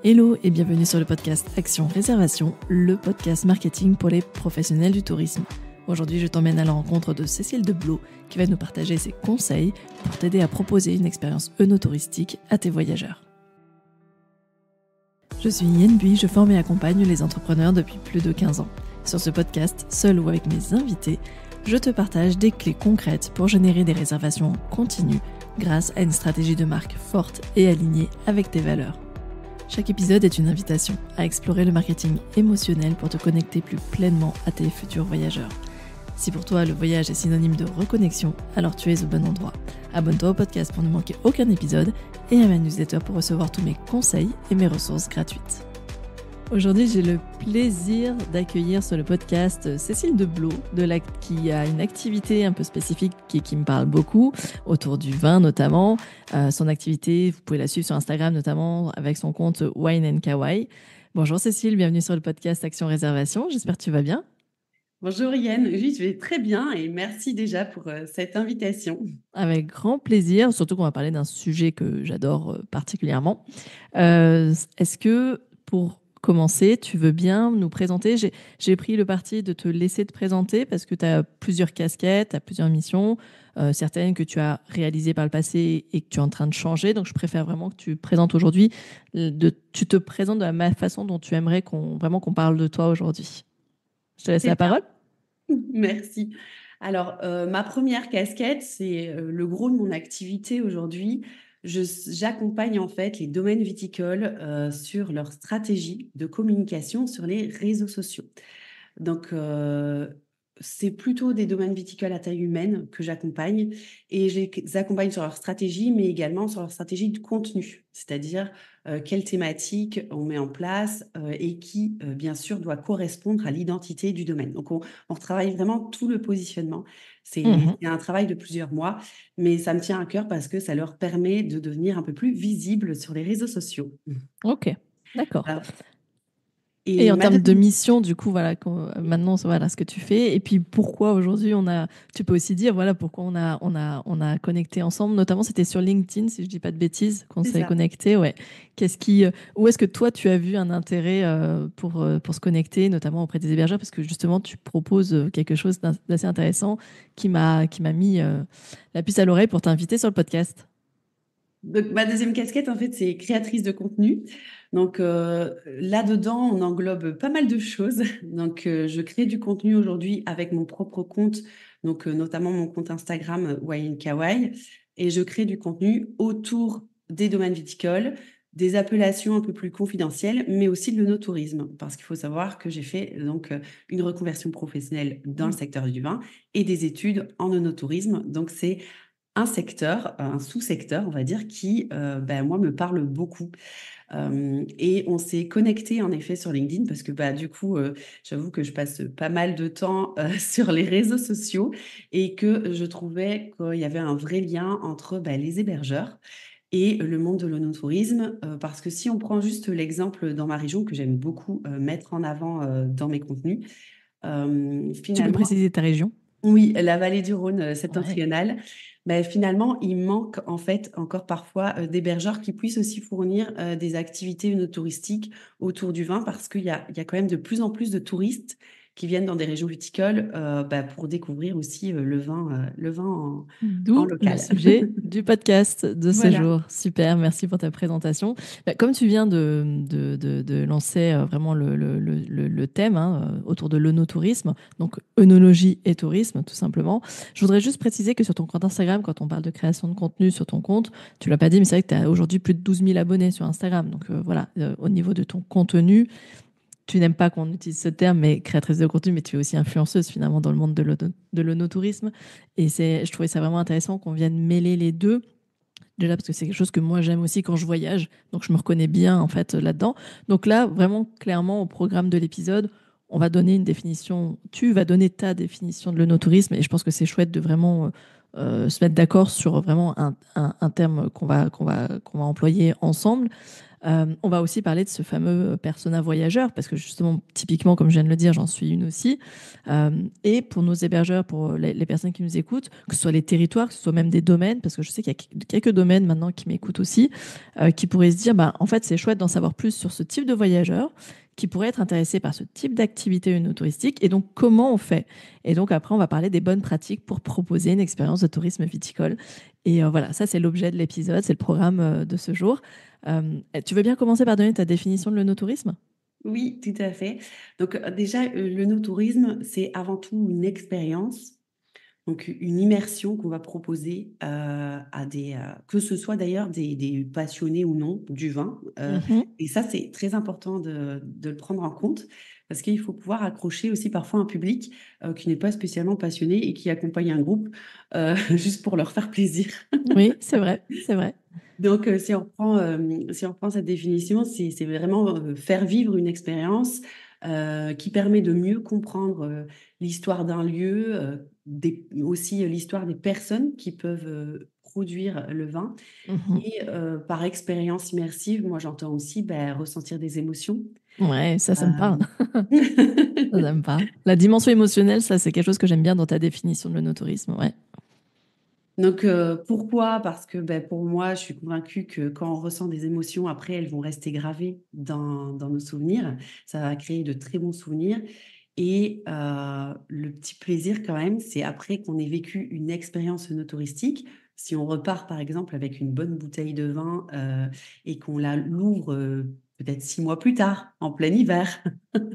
Hello et bienvenue sur le podcast Action Réservation, le podcast marketing pour les professionnels du tourisme. Aujourd'hui, je t'emmène à la rencontre de Cécile Deblot qui va nous partager ses conseils pour t'aider à proposer une expérience œnotouristique à tes voyageurs. Je suis Yen Bui, je forme et accompagne les entrepreneurs depuis plus de 15 ans. Sur ce podcast, seul ou avec mes invités, je te partage des clés concrètes pour générer des réservations en continu grâce à une stratégie de marque forte et alignée avec tes valeurs. Chaque épisode est une invitation à explorer le marketing émotionnel pour te connecter plus pleinement à tes futurs voyageurs. Si pour toi le voyage est synonyme de reconnexion, alors tu es au bon endroit. Abonne-toi au podcast pour ne manquer aucun épisode et à ma newsletter pour recevoir tous mes conseils et mes ressources gratuites. Aujourd'hui, j'ai le plaisir d'accueillir sur le podcast Cécile Deblot, qui a une activité un peu spécifique qui me parle beaucoup, autour du vin notamment. Son activité, vous pouvez la suivre sur Instagram notamment avec son compte Wine & Kawaii. Bonjour Cécile, bienvenue sur le podcast Action Réservation, j'espère que tu vas bien. Bonjour Yann, oui, je vais très bien et merci déjà pour cette invitation. Avec grand plaisir, surtout qu'on va parler d'un sujet que j'adore particulièrement. Est-ce que pour commencer, tu veux bien nous présenter? J'ai pris le parti de te laisser te présenter parce que tu as plusieurs casquettes, tu as plusieurs missions, certaines que tu as réalisées par le passé et que tu es en train de changer. Donc, je préfère vraiment que tu présentes aujourd'hui, tu te présentes de la même façon dont tu aimerais qu'on parle de toi aujourd'hui. Je te laisse la parole. Merci. Alors, ma première casquette, c'est le gros de mon activité aujourd'hui. J'accompagne en fait les domaines viticoles sur leur stratégie de communication sur les réseaux sociaux. Donc, c'est plutôt des domaines viticoles à taille humaine que j'accompagne et je les accompagne sur leur stratégie, mais également sur leur stratégie de contenu, c'est-à-dire quelles thématiques on met en place et qui, bien sûr, doit correspondre à l'identité du domaine. Donc, on retravaille vraiment tout le positionnement. C'est un travail de plusieurs mois, mais ça me tient à cœur parce que ça leur permet de devenir un peu plus visibles sur les réseaux sociaux. Ok, d'accord. Voilà. Et Et en ma termes de deuxième mission, du coup, voilà, maintenant, voilà ce que tu fais. Et puis, pourquoi aujourd'hui, tu peux aussi dire, voilà, pourquoi on a connecté ensemble. Notamment, c'était sur LinkedIn, si je dis pas de bêtises, qu'on c'est s'est ça. connecté. Ouais. Où est-ce que toi, tu as vu un intérêt pour se connecter, notamment auprès des hébergeurs, parce que justement, tu proposes quelque chose d'assez intéressant qui m'a mis la puce à l'oreille pour t'inviter sur le podcast. Donc, ma deuxième casquette, en fait, c'est créatrice de contenu. Donc, là-dedans, on englobe pas mal de choses. Donc, je crée du contenu aujourd'hui avec mon propre compte, donc notamment mon compte Instagram Wine Kawaii. Et je crée du contenu autour des domaines viticoles, des appellations un peu plus confidentielles, mais aussi de l'œnotourisme. Parce qu'il faut savoir que j'ai fait donc une reconversion professionnelle dans le secteur du vin et des études en œnotourisme. Donc, c'est un secteur, un sous-secteur, on va dire, qui, moi, me parle beaucoup. Et on s'est connecté en effet sur LinkedIn parce que, du coup, j'avoue que je passe pas mal de temps sur les réseaux sociaux et que je trouvais qu'il y avait un vrai lien entre les hébergeurs et le monde de l'œnotourisme. Parce que si on prend juste l'exemple dans ma région que j'aime beaucoup mettre en avant dans mes contenus, Tu peux finalement, préciser ta région? oui, la vallée du Rhône Ouais. septentrionale. Finalement, il manque en fait encore parfois d'hébergeurs qui puissent aussi fournir des activités touristiques autour du vin parce qu'il y a quand même de plus en plus de touristes qui viennent dans des régions viticoles pour découvrir aussi le vin en D'où le local. sujet du podcast de ce Voilà. jour. Super, merci pour ta présentation. Comme tu viens de lancer vraiment le thème autour de l'œnotourisme, donc œnologie et tourisme tout simplement, je voudrais juste préciser que sur ton compte Instagram, quand on parle de création de contenu sur ton compte, tu l'as pas dit, mais c'est vrai que tu as aujourd'hui plus de 12 000 abonnés sur Instagram. Donc voilà, au niveau de ton contenu, tu n'aimes pas qu'on utilise ce terme, mais créatrice de contenu, mais tu es aussi influenceuse finalement dans le monde de l'œnotourisme. Et je trouvais ça vraiment intéressant qu'on vienne mêler les deux. Déjà parce que c'est quelque chose que moi j'aime aussi quand je voyage, donc je me reconnais bien en fait là-dedans. Donc là, vraiment clairement au programme de l'épisode, on va donner une définition. Tu vas donner ta définition de l'œnotourisme, et je pense que c'est chouette de vraiment se mettre d'accord sur vraiment un terme qu'on va employer ensemble. On va aussi parler de ce fameux persona voyageur, parce que justement, typiquement, comme je viens de le dire, j'en suis une aussi. Et pour nos hébergeurs, pour les personnes qui nous écoutent, que ce soit les territoires, que ce soit même des domaines, parce que je sais qu'il y a quelques domaines maintenant qui m'écoutent aussi, qui pourraient se dire, bah, en fait, c'est chouette d'en savoir plus sur ce type de voyageurs qui pourraient être intéressés par ce type d'activité touristique. Et donc, comment on fait? Et donc, après, on va parler des bonnes pratiques pour proposer une expérience de tourisme viticole. Et voilà, ça, c'est l'objet de l'épisode, c'est le programme de ce jour. Tu veux bien commencer par donner ta définition de l'œnotourisme? Oui, tout à fait. Donc, déjà, le no-tourisme, c'est avant tout une expérience, donc une immersion qu'on va proposer, à que ce soit d'ailleurs des passionnés ou non du vin, Mhm. et ça, c'est très important de le prendre en compte parce qu'il faut pouvoir accrocher aussi parfois un public, qui n'est pas spécialement passionné et qui accompagne un groupe, juste pour leur faire plaisir. Oui, c'est vrai, c'est vrai. Donc, si on reprend cette définition, c'est vraiment faire vivre une expérience qui permet de mieux comprendre l'histoire d'un lieu, aussi l'histoire des personnes qui peuvent produire le vin. Mhm. Et par expérience immersive, moi j'entends aussi ben, ressentir des émotions. Ouais, ça me parle. Euh, Ça me parle. La dimension émotionnelle, ça, c'est quelque chose que j'aime bien dans ta définition de l'œnotourisme. Ouais. Donc, pourquoi? Parce que ben, pour moi, je suis convaincue que quand on ressent des émotions, après, elles vont rester gravées dans nos souvenirs. Ça va créer de très bons souvenirs. Et le petit plaisir quand même, c'est après qu'on ait vécu une expérience touristique. Si on repart par exemple avec une bonne bouteille de vin et qu'on la l'ouvre peut-être 6 mois plus tard, en plein hiver,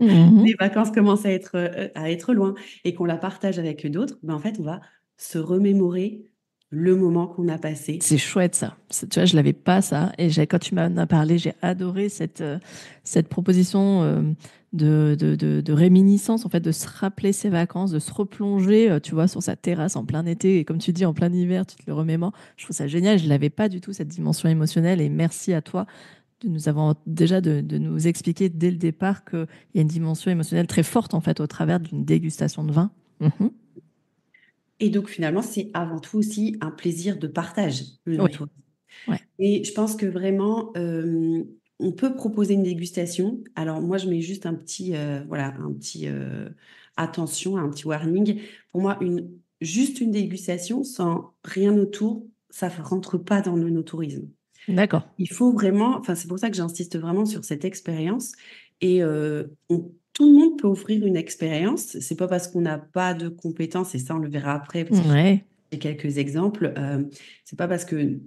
les Mhm. vacances commencent à être loin et qu'on la partage avec d'autres, ben en fait, on va se remémorer le moment qu'on a passé. C'est chouette ça. Tu vois, je l'avais pas ça. Et quand tu m'en as parlé, j'ai adoré cette proposition de réminiscence, en fait, de se rappeler ses vacances, de se replonger, tu vois, sur sa terrasse en plein été. Et comme tu dis, en plein hiver, tu te le remémores. Je trouve ça génial. Je l'avais pas du tout, cette dimension émotionnelle. Et merci à toi de nous avoir déjà de nous expliquer dès le départ qu'il y a une dimension émotionnelle très forte, en fait, au travers d'une dégustation de vin. Mhm. Et donc finalement, c'est avant tout aussi un plaisir de partage, le Oui, no-tourisme. ouais. Et je pense que vraiment, on peut proposer une dégustation. Alors moi, je mets juste voilà, un petit attention, un petit warning. Pour moi, juste une dégustation sans rien autour, ça ne rentre pas dans le no-tourisme. D'accord. Il faut vraiment, enfin, c'est pour ça que j'insiste vraiment sur cette expérience. Et tout le monde peut offrir une expérience. C'est pas parce qu'on n'a pas de compétences, et ça, on le verra après, parce que Ouais. j'ai quelques exemples. C'est pas parce que,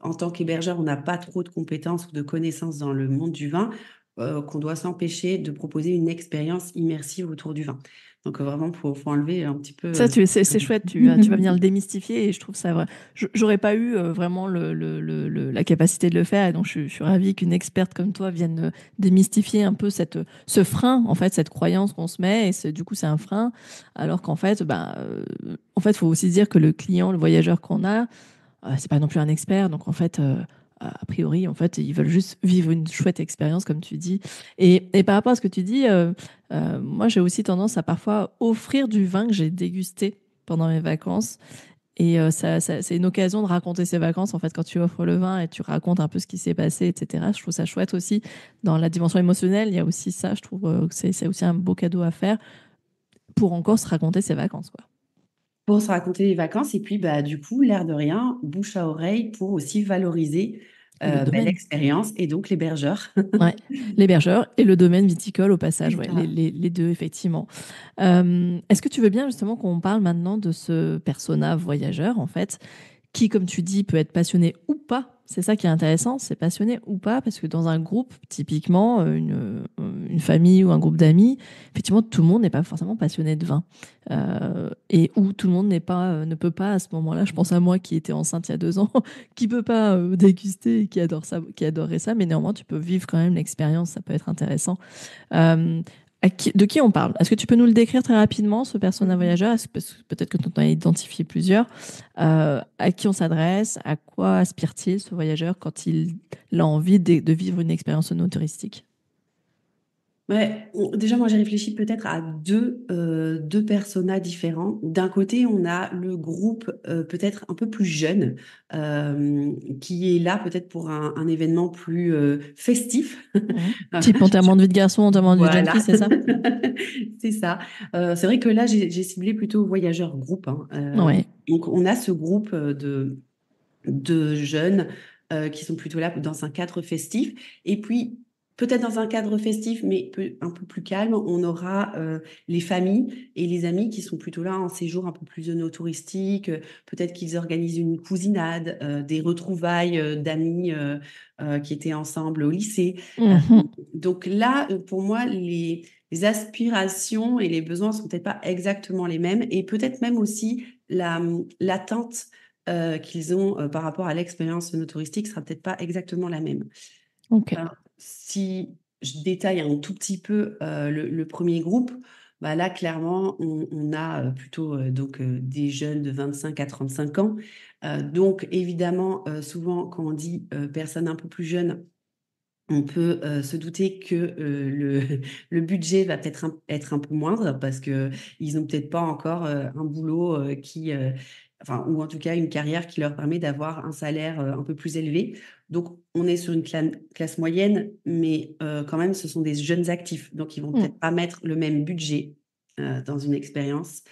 en tant qu'hébergeur, on n'a pas trop de compétences ou de connaissances dans le monde du vin, qu'on doit s'empêcher de proposer une expérience immersive autour du vin. Donc, vraiment, faut enlever un petit peu. Ça, c'est chouette, tu vas venir le démystifier et je trouve ça vrai. J'aurais pas eu vraiment la capacité de le faire et donc je suis ravie qu'une experte comme toi vienne démystifier un peu ce frein, en fait, cette croyance qu'on se met et du coup, c'est un frein. Alors qu'en fait, en fait, faut aussi se dire que le client, le voyageur qu'on a, c'est pas non plus un expert. Donc, en fait, a priori, en fait, ils veulent juste vivre une chouette expérience, comme tu dis. Et par rapport à ce que tu dis, moi, j'ai aussi tendance à parfois offrir du vin que j'ai dégusté pendant mes vacances. Et c'est une occasion de raconter ses vacances, en fait, quand tu offres le vin et tu racontes un peu ce qui s'est passé, etc. Je trouve ça chouette aussi. Dans la dimension émotionnelle, il y a aussi ça. Je trouve que c'est aussi un beau cadeau à faire pour encore se raconter ses vacances, quoi. Pour se raconter les vacances et puis, bah, du coup, l'air de rien, bouche à oreille pour aussi valoriser, Le bah, domaine. l'expérience et donc l'hébergeur. Ouais, l'hébergeur et le domaine viticole au passage, C'est ouais, ça. les deux, effectivement. Est-ce que tu veux bien justement qu'on parle maintenant de ce persona voyageur, en fait, qui, comme tu dis, peut être passionné ou pas. C'est ça qui est intéressant, c'est passionné ou pas, parce que dans un groupe, typiquement, une famille ou un groupe d'amis, effectivement, tout le monde n'est pas forcément passionné de vin. Et où tout le monde ne peut pas, à ce moment-là, je pense à moi qui étais enceinte il y a 2 ans, qui peut pas déguster et qui adore ça, qui adorerait ça, mais néanmoins, tu peux vivre quand même l'expérience, ça peut être intéressant. Euh, de qui on parle? Est-ce que tu peux nous le décrire très rapidement, ce persona voyageur? Parce que peut-être que tu en as identifié plusieurs. À qui on s'adresse? À quoi aspire-t-il, ce voyageur, quand il a envie de vivre une expérience no touristique? Ouais, déjà, moi, j'ai réfléchi peut-être à deux personas différents. D'un côté, on a le groupe peut-être un peu plus jeune, qui est là peut-être pour un événement plus festif. Mhm. Type enterrement de vie de garçon, enterrement de vie de jeune fille, Voilà, c'est ça? c'est ça. C'est vrai que là, j'ai ciblé plutôt voyageurs groupe, hein. Ouais. Donc, on a ce groupe de jeunes qui sont plutôt là dans un cadre festif. Et puis, peut-être dans un cadre festif, mais un peu plus calme, on aura les familles et les amis qui sont plutôt là en séjour un peu plus touristique. Peut-être qu'ils organisent une cousinade, des retrouvailles d'amis qui étaient ensemble au lycée. Euh, Mhm. donc là, pour moi, les aspirations et les besoins sont peut-être pas exactement les mêmes et peut-être même aussi l'attente qu'ils ont par rapport à l'expérience touristique sera peut-être pas exactement la même. Ok. Si je détaille un tout petit peu le premier groupe, bah là, clairement, on a plutôt des jeunes de 25 à 35 ans. Donc, évidemment, souvent, quand on dit personnes un peu plus jeunes, on peut se douter que le budget va peut-être être un peu moindre parce qu'ils n'ont peut-être pas encore un boulot enfin, ou en tout cas une carrière qui leur permet d'avoir un salaire un peu plus élevé. Donc, on est sur une classe moyenne, mais quand même, ce sont des jeunes actifs. Donc, ils vont Mm. peut-être pas mettre le même budget dans une expérience.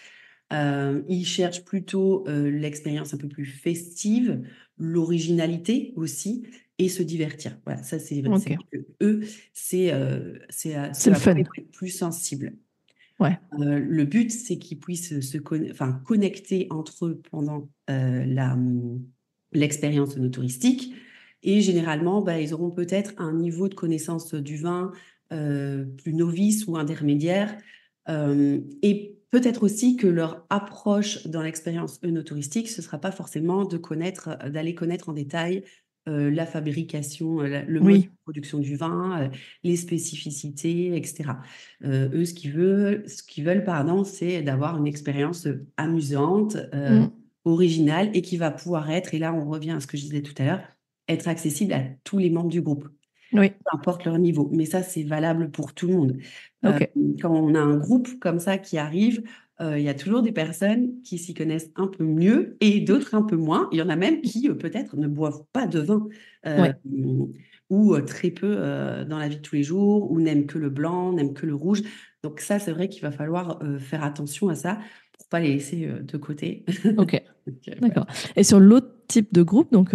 Ils cherchent plutôt l'expérience un peu plus festive, l'originalité aussi, et se divertir. Voilà, ça c'est vrai Ok. que eux, c'est à C'est ce le à quoi fun. ils vont être plus sensibles. Ouais. Le but, c'est qu'ils puissent enfin, connecter entre eux pendant l'expérience touristique. Et généralement, bah, ils auront peut-être un niveau de connaissance du vin plus novice ou intermédiaire. Et peut-être aussi que leur approche dans l'expérience œnotouristique, ce ne sera pas forcément d'aller connaître en détail la fabrication, le mode de Oui. production du vin, les spécificités, etc. Eux, ce qu'ils veulent, pardon, c'est d'avoir une expérience amusante, Mm. originale et qui va pouvoir être, et là on revient à ce que je disais tout à l'heure, être accessible à tous les membres du groupe, Oui. peu importe leur niveau. Mais ça, c'est valable pour tout le monde. Euh, Ok. Quand on a un groupe comme ça qui arrive, il y a toujours des personnes qui s'y connaissent un peu mieux et d'autres un peu moins. Il y en a même qui, peut-être, ne boivent pas de vin Ouais. ou très peu dans la vie de tous les jours, ou n'aiment que le blanc, n'aiment que le rouge. Donc ça, c'est vrai qu'il va falloir faire attention à ça pour pas les laisser de côté. Ok. Donc, voilà. D'accord. Et sur l'autre type de groupe, donc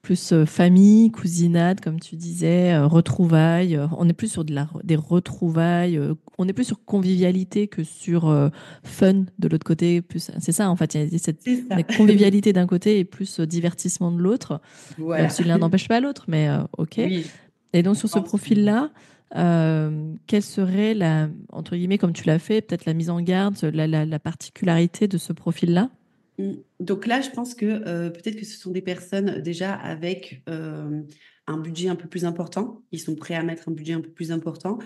plus famille, cousinade, comme tu disais, retrouvailles, on est plus sur des retrouvailles, on est plus sur convivialité que sur fun de l'autre côté. Plus, c'est ça, en fait, C'est on a ça. convivialité d'un côté et plus divertissement de l'autre, même Voilà. si l'un n'empêche pas l'autre, mais ok. Oui, Et donc je sur ce pense que profil-là, quelle serait entre guillemets, comme tu l'as fait, peut-être la mise en garde, la particularité de ce profil-là? Donc là, je pense que peut-être que ce sont des personnes déjà avec un budget un peu plus important. Ils sont prêts à mettre un budget un peu plus important.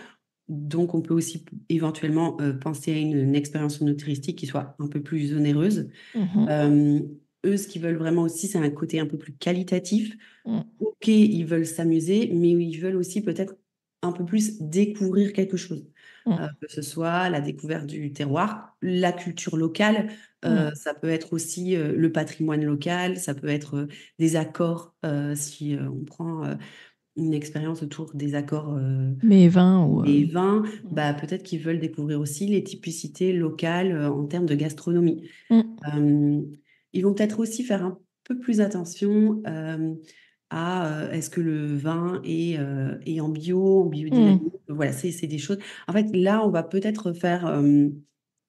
Donc, on peut aussi éventuellement penser à une expérience touristique qui soit un peu plus onéreuse. Mhm. Euh, Eux, ce qu'ils veulent vraiment aussi, c'est un côté un peu plus qualitatif. Mm. Ok, ils veulent s'amuser, mais ils veulent aussi peut-être un peu plus découvrir quelque chose. Mm. Que ce soit la découverte du terroir, la culture locale, Mm. ça peut être aussi le patrimoine local, ça peut être des accords, si on prend une expérience autour des accords Mais 20 ou... des vins, mm. bah, peut-être qu'ils veulent découvrir aussi les typicités locales en termes de gastronomie. Mm. Euh, Ils vont peut-être aussi faire un peu plus attention à est-ce que le vin est en bio, en Mm. biodynamique. Voilà, c'est des choses. En fait, là, on va peut-être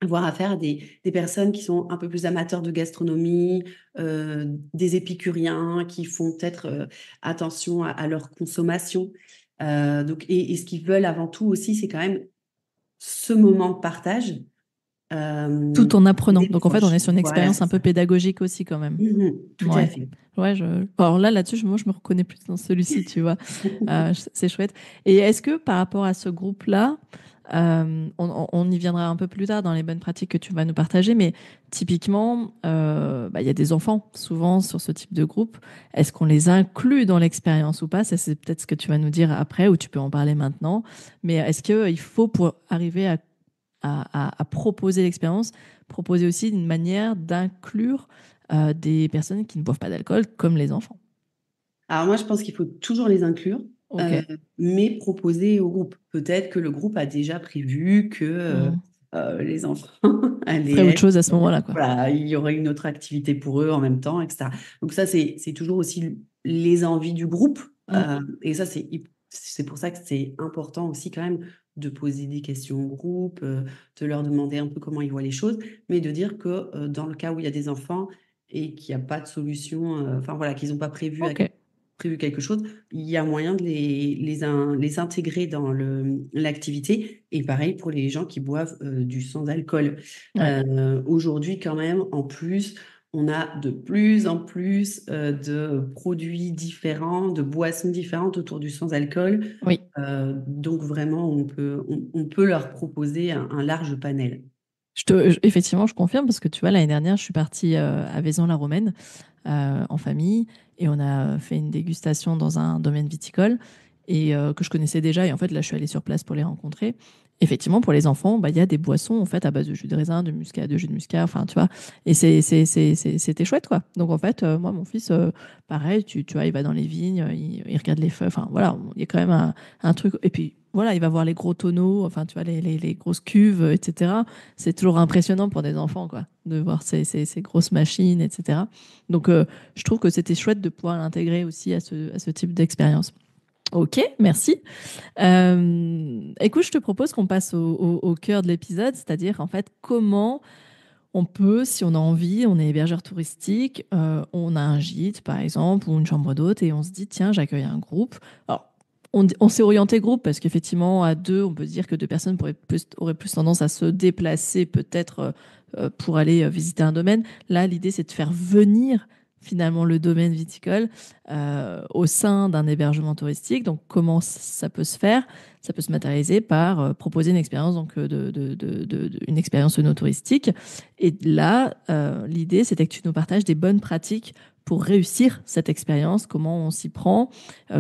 avoir affaire à des personnes qui sont un peu plus amateurs de gastronomie, des épicuriens qui font peut-être attention à leur consommation. Et ce qu'ils veulent avant tout aussi, c'est quand même ce moment de partage Tout en apprenant. des Donc en fait, on proches. est sur une Voilà, expérience c'est un peu ça. pédagogique aussi quand même. Tout à Ouais. fait. Ouais, alors là-dessus, moi, je me reconnais plus dans celui-ci, tu vois. C'est chouette. Et est-ce que par rapport à ce groupe-là, On y viendra un peu plus tard dans les bonnes pratiques que tu vas nous partager, mais typiquement, il y a des enfants souvent sur ce type de groupe. Est-ce qu'on les inclut dans l'expérience ou pas? Ça, c'est peut-être ce que tu vas nous dire après, ou tu peux en parler maintenant. Mais est-ce qu'il faut, pour arriver à proposer l'expérience, proposer aussi une manière d'inclure des personnes qui ne boivent pas d'alcool, comme les enfants? Alors moi, je pense qu'il faut toujours les inclure, Ok. mais proposer au groupe. Peut-être que le groupe a déjà prévu que Hmm. les enfants Ferait allaient autre être, chose à ce moment-là, quoi. voilà, il y aurait une autre activité pour eux en même temps, etc. Donc ça, c'est toujours aussi les envies du groupe. Hmm. Et ça, c'est pour ça que c'est important aussi quand même de poser des questions au groupe, de leur demander un peu comment ils voient les choses, mais de dire que dans le cas où il y a des enfants et qu'il n'y a pas de solution, enfin voilà, qu'ils n'ont pas Ok. prévu quelque chose, il y a moyen de les intégrer dans l'activité. Et pareil pour les gens qui boivent du sans-alcool. Ouais. Aujourd'hui, quand même, en plus, on a de plus en plus de produits différents, de boissons différentes autour du sans-alcool. Oui. Donc vraiment, on peut leur proposer un large panel. Effectivement, je confirme parce que tu vois, l'année dernière, je suis partie à Vaison-la-Romaine en famille et on a fait une dégustation dans un domaine viticole et que je connaissais déjà. Et en fait, là, je suis allée sur place pour les rencontrer. Effectivement, pour les enfants, bah, il y a des boissons en fait à base de jus de raisin, de muscat, de jus de muscat, enfin, tu vois. Et c'était chouette, quoi. Donc, en fait, moi, mon fils, pareil, tu vois, il va dans les vignes, il regarde les feuilles. Enfin, voilà, il y a quand même un truc. Et puis, voilà, il va voir les gros tonneaux, enfin, tu vois, les grosses cuves, etc. C'est toujours impressionnant pour des enfants, quoi, de voir ces grosses machines, etc. Donc, je trouve que c'était chouette de pouvoir l'intégrer aussi à ce type d'expérience. Ok, merci. Écoute, je te propose qu'on passe au cœur de l'épisode, c'est-à-dire en fait comment on peut, si on a envie, on est hébergeur touristique, on a un gîte par exemple ou une chambre d'hôte et on se dit tiens, j'accueille un groupe. Alors, on s'est orienté groupe parce qu'effectivement, à deux, on peut se dire que deux personnes auraient plus tendance à se déplacer peut-être pour aller visiter un domaine. Là, l'idée, c'est de faire venir finalement le domaine viticole au sein d'un hébergement touristique. Donc, comment ça peut se faire? Ça peut se matérialiser par proposer une expérience, donc une expérience no-touristique. Et là, l'idée, c'était que tu nous partages des bonnes pratiques pour réussir cette expérience, comment on s'y prend,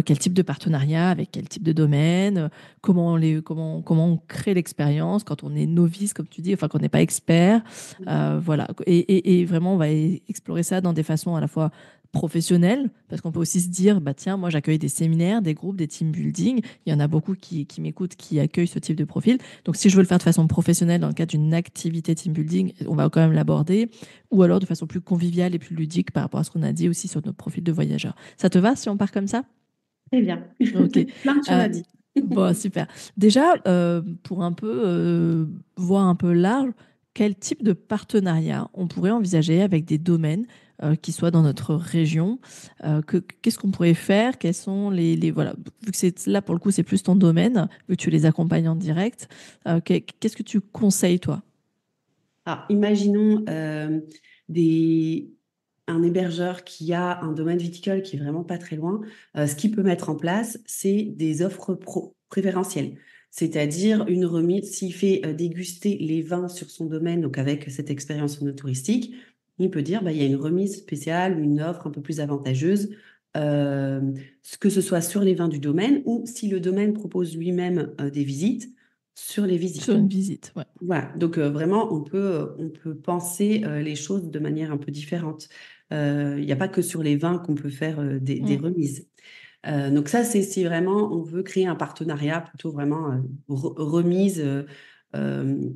quel type de partenariat, avec quel type de domaine, comment on crée l'expérience quand on est novice, comme tu dis, enfin qu'on n'est pas expert. Voilà. Et vraiment, on va explorer ça dans des façons à la fois professionnelles, parce qu'on peut aussi se dire, bah tiens, moi j'accueille des séminaires, des groupes, des team building. Il y en a beaucoup qui m'écoutent, qui accueillent ce type de profil. Donc si je veux le faire de façon professionnelle dans le cadre d'une activité team building, on va quand même l'aborder, ou alors de façon plus conviviale et plus ludique par rapport à ce qu'on a dit aussi sur notre profil de voyageur. Ça te va si on part comme ça? Très bien. Ok. Plein de choses Euh, à dire. bon, super. Déjà, pour un peu voir un peu large, quel type de partenariat on pourrait envisager avec des domaines qui soient dans notre région? Qu'est-ce qu'on pourrait faire? Quels sont voilà, vu que c'est là pour le coup, c'est plus ton domaine, vu que tu les accompagnes en direct, qu'est-ce que tu conseilles, toi? Alors, imaginons des, un hébergeur qui a un domaine viticole qui est vraiment pas très loin. Ce qu'il peut mettre en place, c'est des offres préférentielles. C'est-à-dire une remise, s'il fait déguster les vins sur son domaine, donc avec cette expérience touristique, il peut dire bah, il y a une remise spéciale ou une offre un peu plus avantageuse, euh, que ce soit sur les vins du domaine ou si le domaine propose lui-même des visites, sur les Sur visites. une visite, ouais. Voilà, donc vraiment, on peut penser les choses de manière un peu différente. Il n'y a pas que sur les vins qu'on peut faire des Mm. remises. Donc ça, c'est si vraiment on veut créer un partenariat plutôt vraiment remise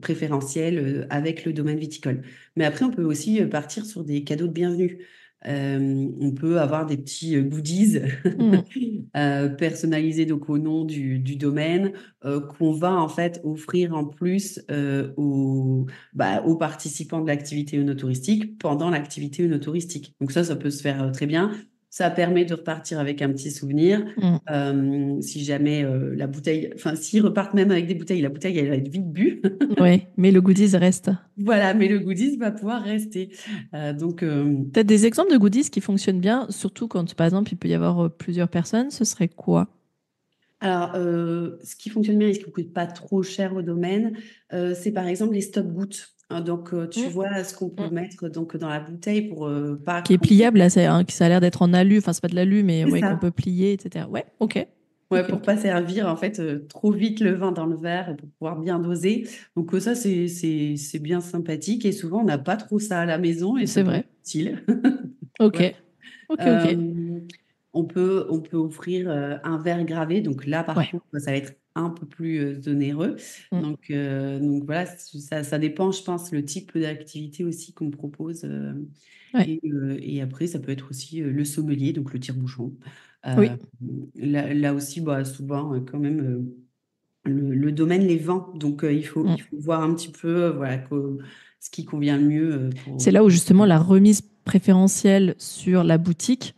préférentielle avec le domaine viticole. Mais après, on peut aussi partir sur des cadeaux de bienvenue. On peut avoir des petits goodies Mm. personnalisés donc au nom du domaine qu'on va en fait offrir en plus aux participants de l'activité œnotouristique pendant l'activité œnotouristique. Donc ça peut se faire très bien. Ça permet de repartir avec un petit souvenir. Mm. Si jamais la bouteille, enfin, s'ils repartent même avec des bouteilles, la bouteille, elle va être vite bue. Ouais, mais le goodies reste. Voilà, mais le goodies va pouvoir rester. Donc, Peut-être des exemples de goodies qui fonctionnent bien, surtout quand, par exemple, il peut y avoir plusieurs personnes, ce serait quoi? Alors, ce qui fonctionne bien et ce qui ne coûte pas trop cher au domaine, c'est par exemple les stop-gouttes. Donc, tu Mm, vois ce qu'on mm. peut mettre donc dans la bouteille pour, pas Qui est qu'on pliable, là, ça a l'air d'être en alu, enfin, c'est pas de l'alu, mais c'est ouais, qu'on ça. peut plier, etc. Ouais, ok. Ouais, Ok, pour ok. pas servir en fait, trop vite le vin dans le verre et pour pouvoir bien doser. Donc, ça c'est bien sympathique et souvent on n'a pas trop ça à la maison et ça C'est peut vrai. être utile. Ok, Ouais. ok, ok. Euh, on peut offrir un verre gravé. Donc là, par Ouais. contre, ça va être un peu plus onéreux. Mm. Donc voilà, ça dépend, je pense, le type d'activité aussi qu'on propose. Ouais. Et après, ça peut être aussi le sommelier, donc le tire-bouchon. Euh, Oui. là aussi, bah, souvent, quand même, le domaine les vend. Donc il Mm. faut voir un petit peu voilà, ce qui convient le mieux C'est pour. là où justement la remise préférentielle sur la boutique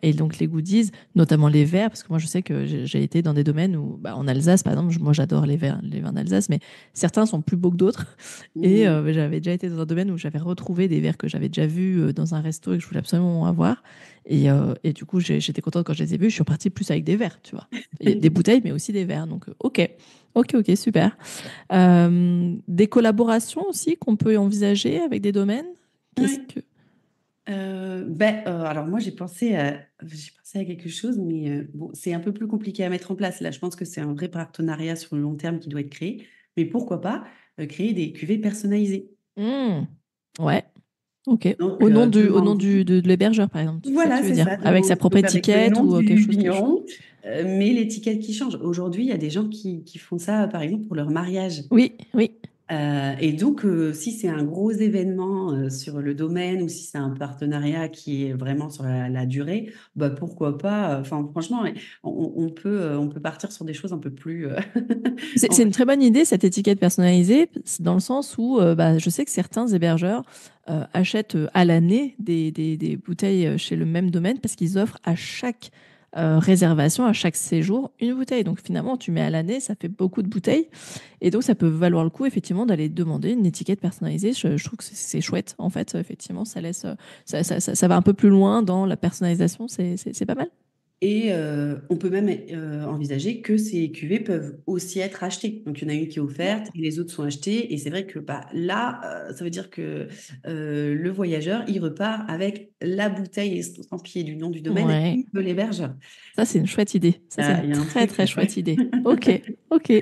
et donc les goodies, notamment les verres, parce que moi je sais que j'ai été dans des domaines où, bah, en Alsace par exemple, moi j'adore les vins d'Alsace, mais certains sont plus beaux que d'autres. Et Mhm. j'avais déjà été dans un domaine où j'avais retrouvé des verres que j'avais déjà vus dans un resto et que je voulais absolument avoir. Et du coup, j'étais contente quand je les ai vus. Je suis repartie plus avec des verres, tu vois. Et des bouteilles, mais aussi des verres. Donc, ok. Ok, ok, super. Des collaborations aussi qu'on peut envisager avec des domaines. Qu'est-ce Ouais. que... Alors moi j'ai pensé à quelque chose, mais bon, c'est un peu plus compliqué à mettre en place. Là, je pense que c'est un vrai partenariat sur le long terme qui doit être créé. Mais pourquoi pas créer des cuvées personnalisées. Hmm. Ouais, ok. Donc Au nom demander, de l'hébergeur, par exemple. C'est ça que voilà, tu veux c'est dire. ça, Avec sa propre donc avec le étiquette nom ou quelque du chose que je... vigneron, mais l'étiquette qui change. Aujourd'hui, il y a des gens qui font ça, par exemple, pour leur mariage. Oui, oui. Et donc, si c'est un gros événement sur le domaine ou si c'est un partenariat qui est vraiment sur la durée, bah, pourquoi pas. Enfin, franchement, ouais, on peut partir sur des choses un peu plus. En C'est fait, une très bonne idée, cette étiquette personnalisée, dans le sens où bah, je sais que certains hébergeurs achètent à l'année des bouteilles chez le même domaine parce qu'ils offrent à chaque réservation, à chaque séjour, une bouteille. Donc finalement, tu mets à l'année, ça fait beaucoup de bouteilles. Et donc, ça peut valoir le coup, effectivement, d'aller demander une étiquette personnalisée. Je trouve que c'est chouette, en fait. Effectivement, ça laisse, ça va un peu plus loin dans la personnalisation. C'est pas mal. et on peut même envisager que ces cuvées peuvent aussi être achetées. Donc, il y en a une qui est offerte et les autres sont achetées. Et c'est vrai que bah, là, ça veut dire que le voyageur, il repart avec la bouteille estampillée du nom du domaine Ouais. et de l'hébergeur. Ça, c'est une chouette idée. Ça, c'est une Il y a un très, truc, très chouette ouais. idée. Ok, ok.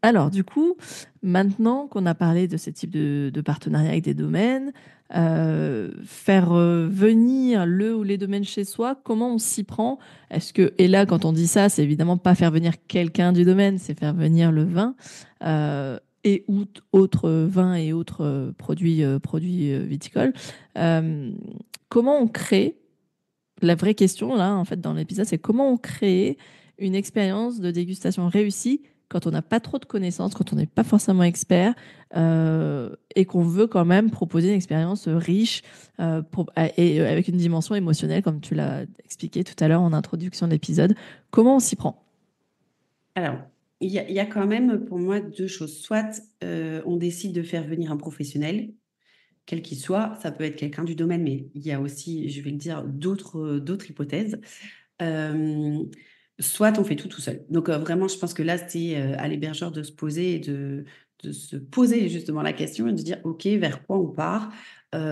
Alors, du coup, maintenant qu'on a parlé de ce type de partenariat avec des domaines, faire venir le ou les domaines chez soi, comment on s'y prend? Est-ce que, et là, quand on dit ça, c'est évidemment pas faire venir quelqu'un du domaine, c'est faire venir le vin et autres vins et autres produits viticoles. Euh, Comment on crée la vraie question, là, en fait, dans l'épisode, c'est comment on crée une expérience de dégustation réussie quand on n'a pas trop de connaissances, quand on n'est pas forcément expert et qu'on veut quand même proposer une expérience riche et avec une dimension émotionnelle, comme tu l'as expliqué tout à l'heure en introduction de l'épisode. Comment on s'y prend? Alors, il y a quand même pour moi deux choses. Soit on décide de faire venir un professionnel, quel qu'il soit, ça peut être quelqu'un du domaine, mais il y a aussi, je vais le dire, d'autres hypothèses. Euh, Soit on fait tout seul. Donc vraiment, je pense que là, c'est à l'hébergeur de se poser et de se poser justement la question et de dire, OK, vers quoi on part?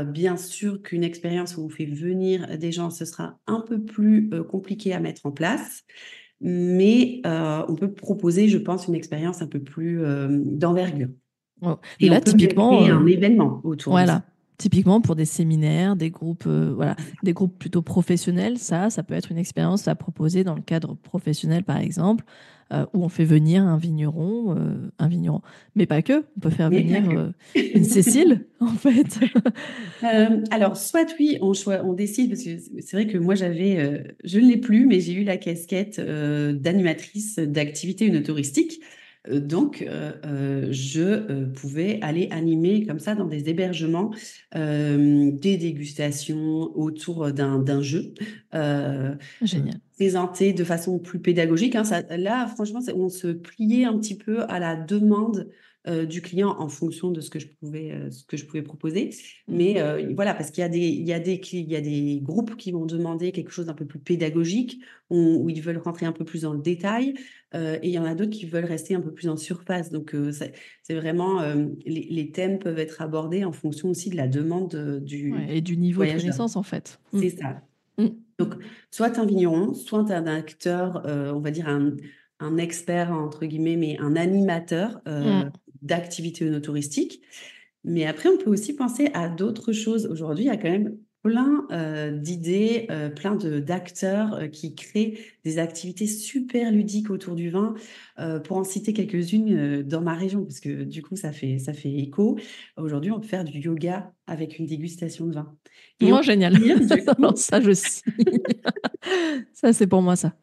Bien sûr qu'une expérience où on fait venir des gens, ce sera un peu plus compliqué à mettre en place, mais on peut proposer, je pense, une expérience un peu plus d'envergure. Oh. Et on Là, peut même typiquement, créer un événement autour de ça. voilà. Typiquement pour des séminaires, des groupes, voilà, des groupes plutôt professionnels, ça peut être une expérience à proposer dans le cadre professionnel, par exemple, où on fait venir un vigneron, mais pas que. On peut faire Mais pas venir que. une Cécile, en fait. Alors, soit oui, on décide, parce que c'est vrai que moi je ne l'ai plus, mais j'ai eu la casquette d'animatrice d'activités touristique. Je pouvais aller animer comme ça dans des hébergements des dégustations autour d'un jeu, Génial. présenté de façon plus pédagogique. Hein. Là, franchement, on se pliait un petit peu à la demande du client en fonction de ce que je pouvais proposer. Mais voilà, parce qu'il y a des groupes qui vont demander quelque chose d'un peu plus pédagogique, où ils veulent rentrer un peu plus dans le détail, et il y en a d'autres qui veulent rester un peu plus en surface. Donc, c'est vraiment, les thèmes peuvent être abordés en fonction aussi de la demande du Ouais, et du niveau de voyageur. connaissance, en fait. C'est ça. Mm. Donc, soit tu es un vigneron, soit tu es un acteur, on va dire un expert, entre guillemets, mais un animateur Mm. d'activités œnotouristique. Mais après, on peut aussi penser à d'autres choses. Aujourd'hui, il y a quand même plein d'idées, plein d'acteurs qui créent des activités super ludiques autour du vin. Pour en citer quelques-unes dans ma région, parce que du coup, ça fait écho. Aujourd'hui, on peut faire du yoga avec une dégustation de vin. Et on Oh, génial. peut dire, du Alors, coup, ça, je signe. Ça, c'est pour moi, ça.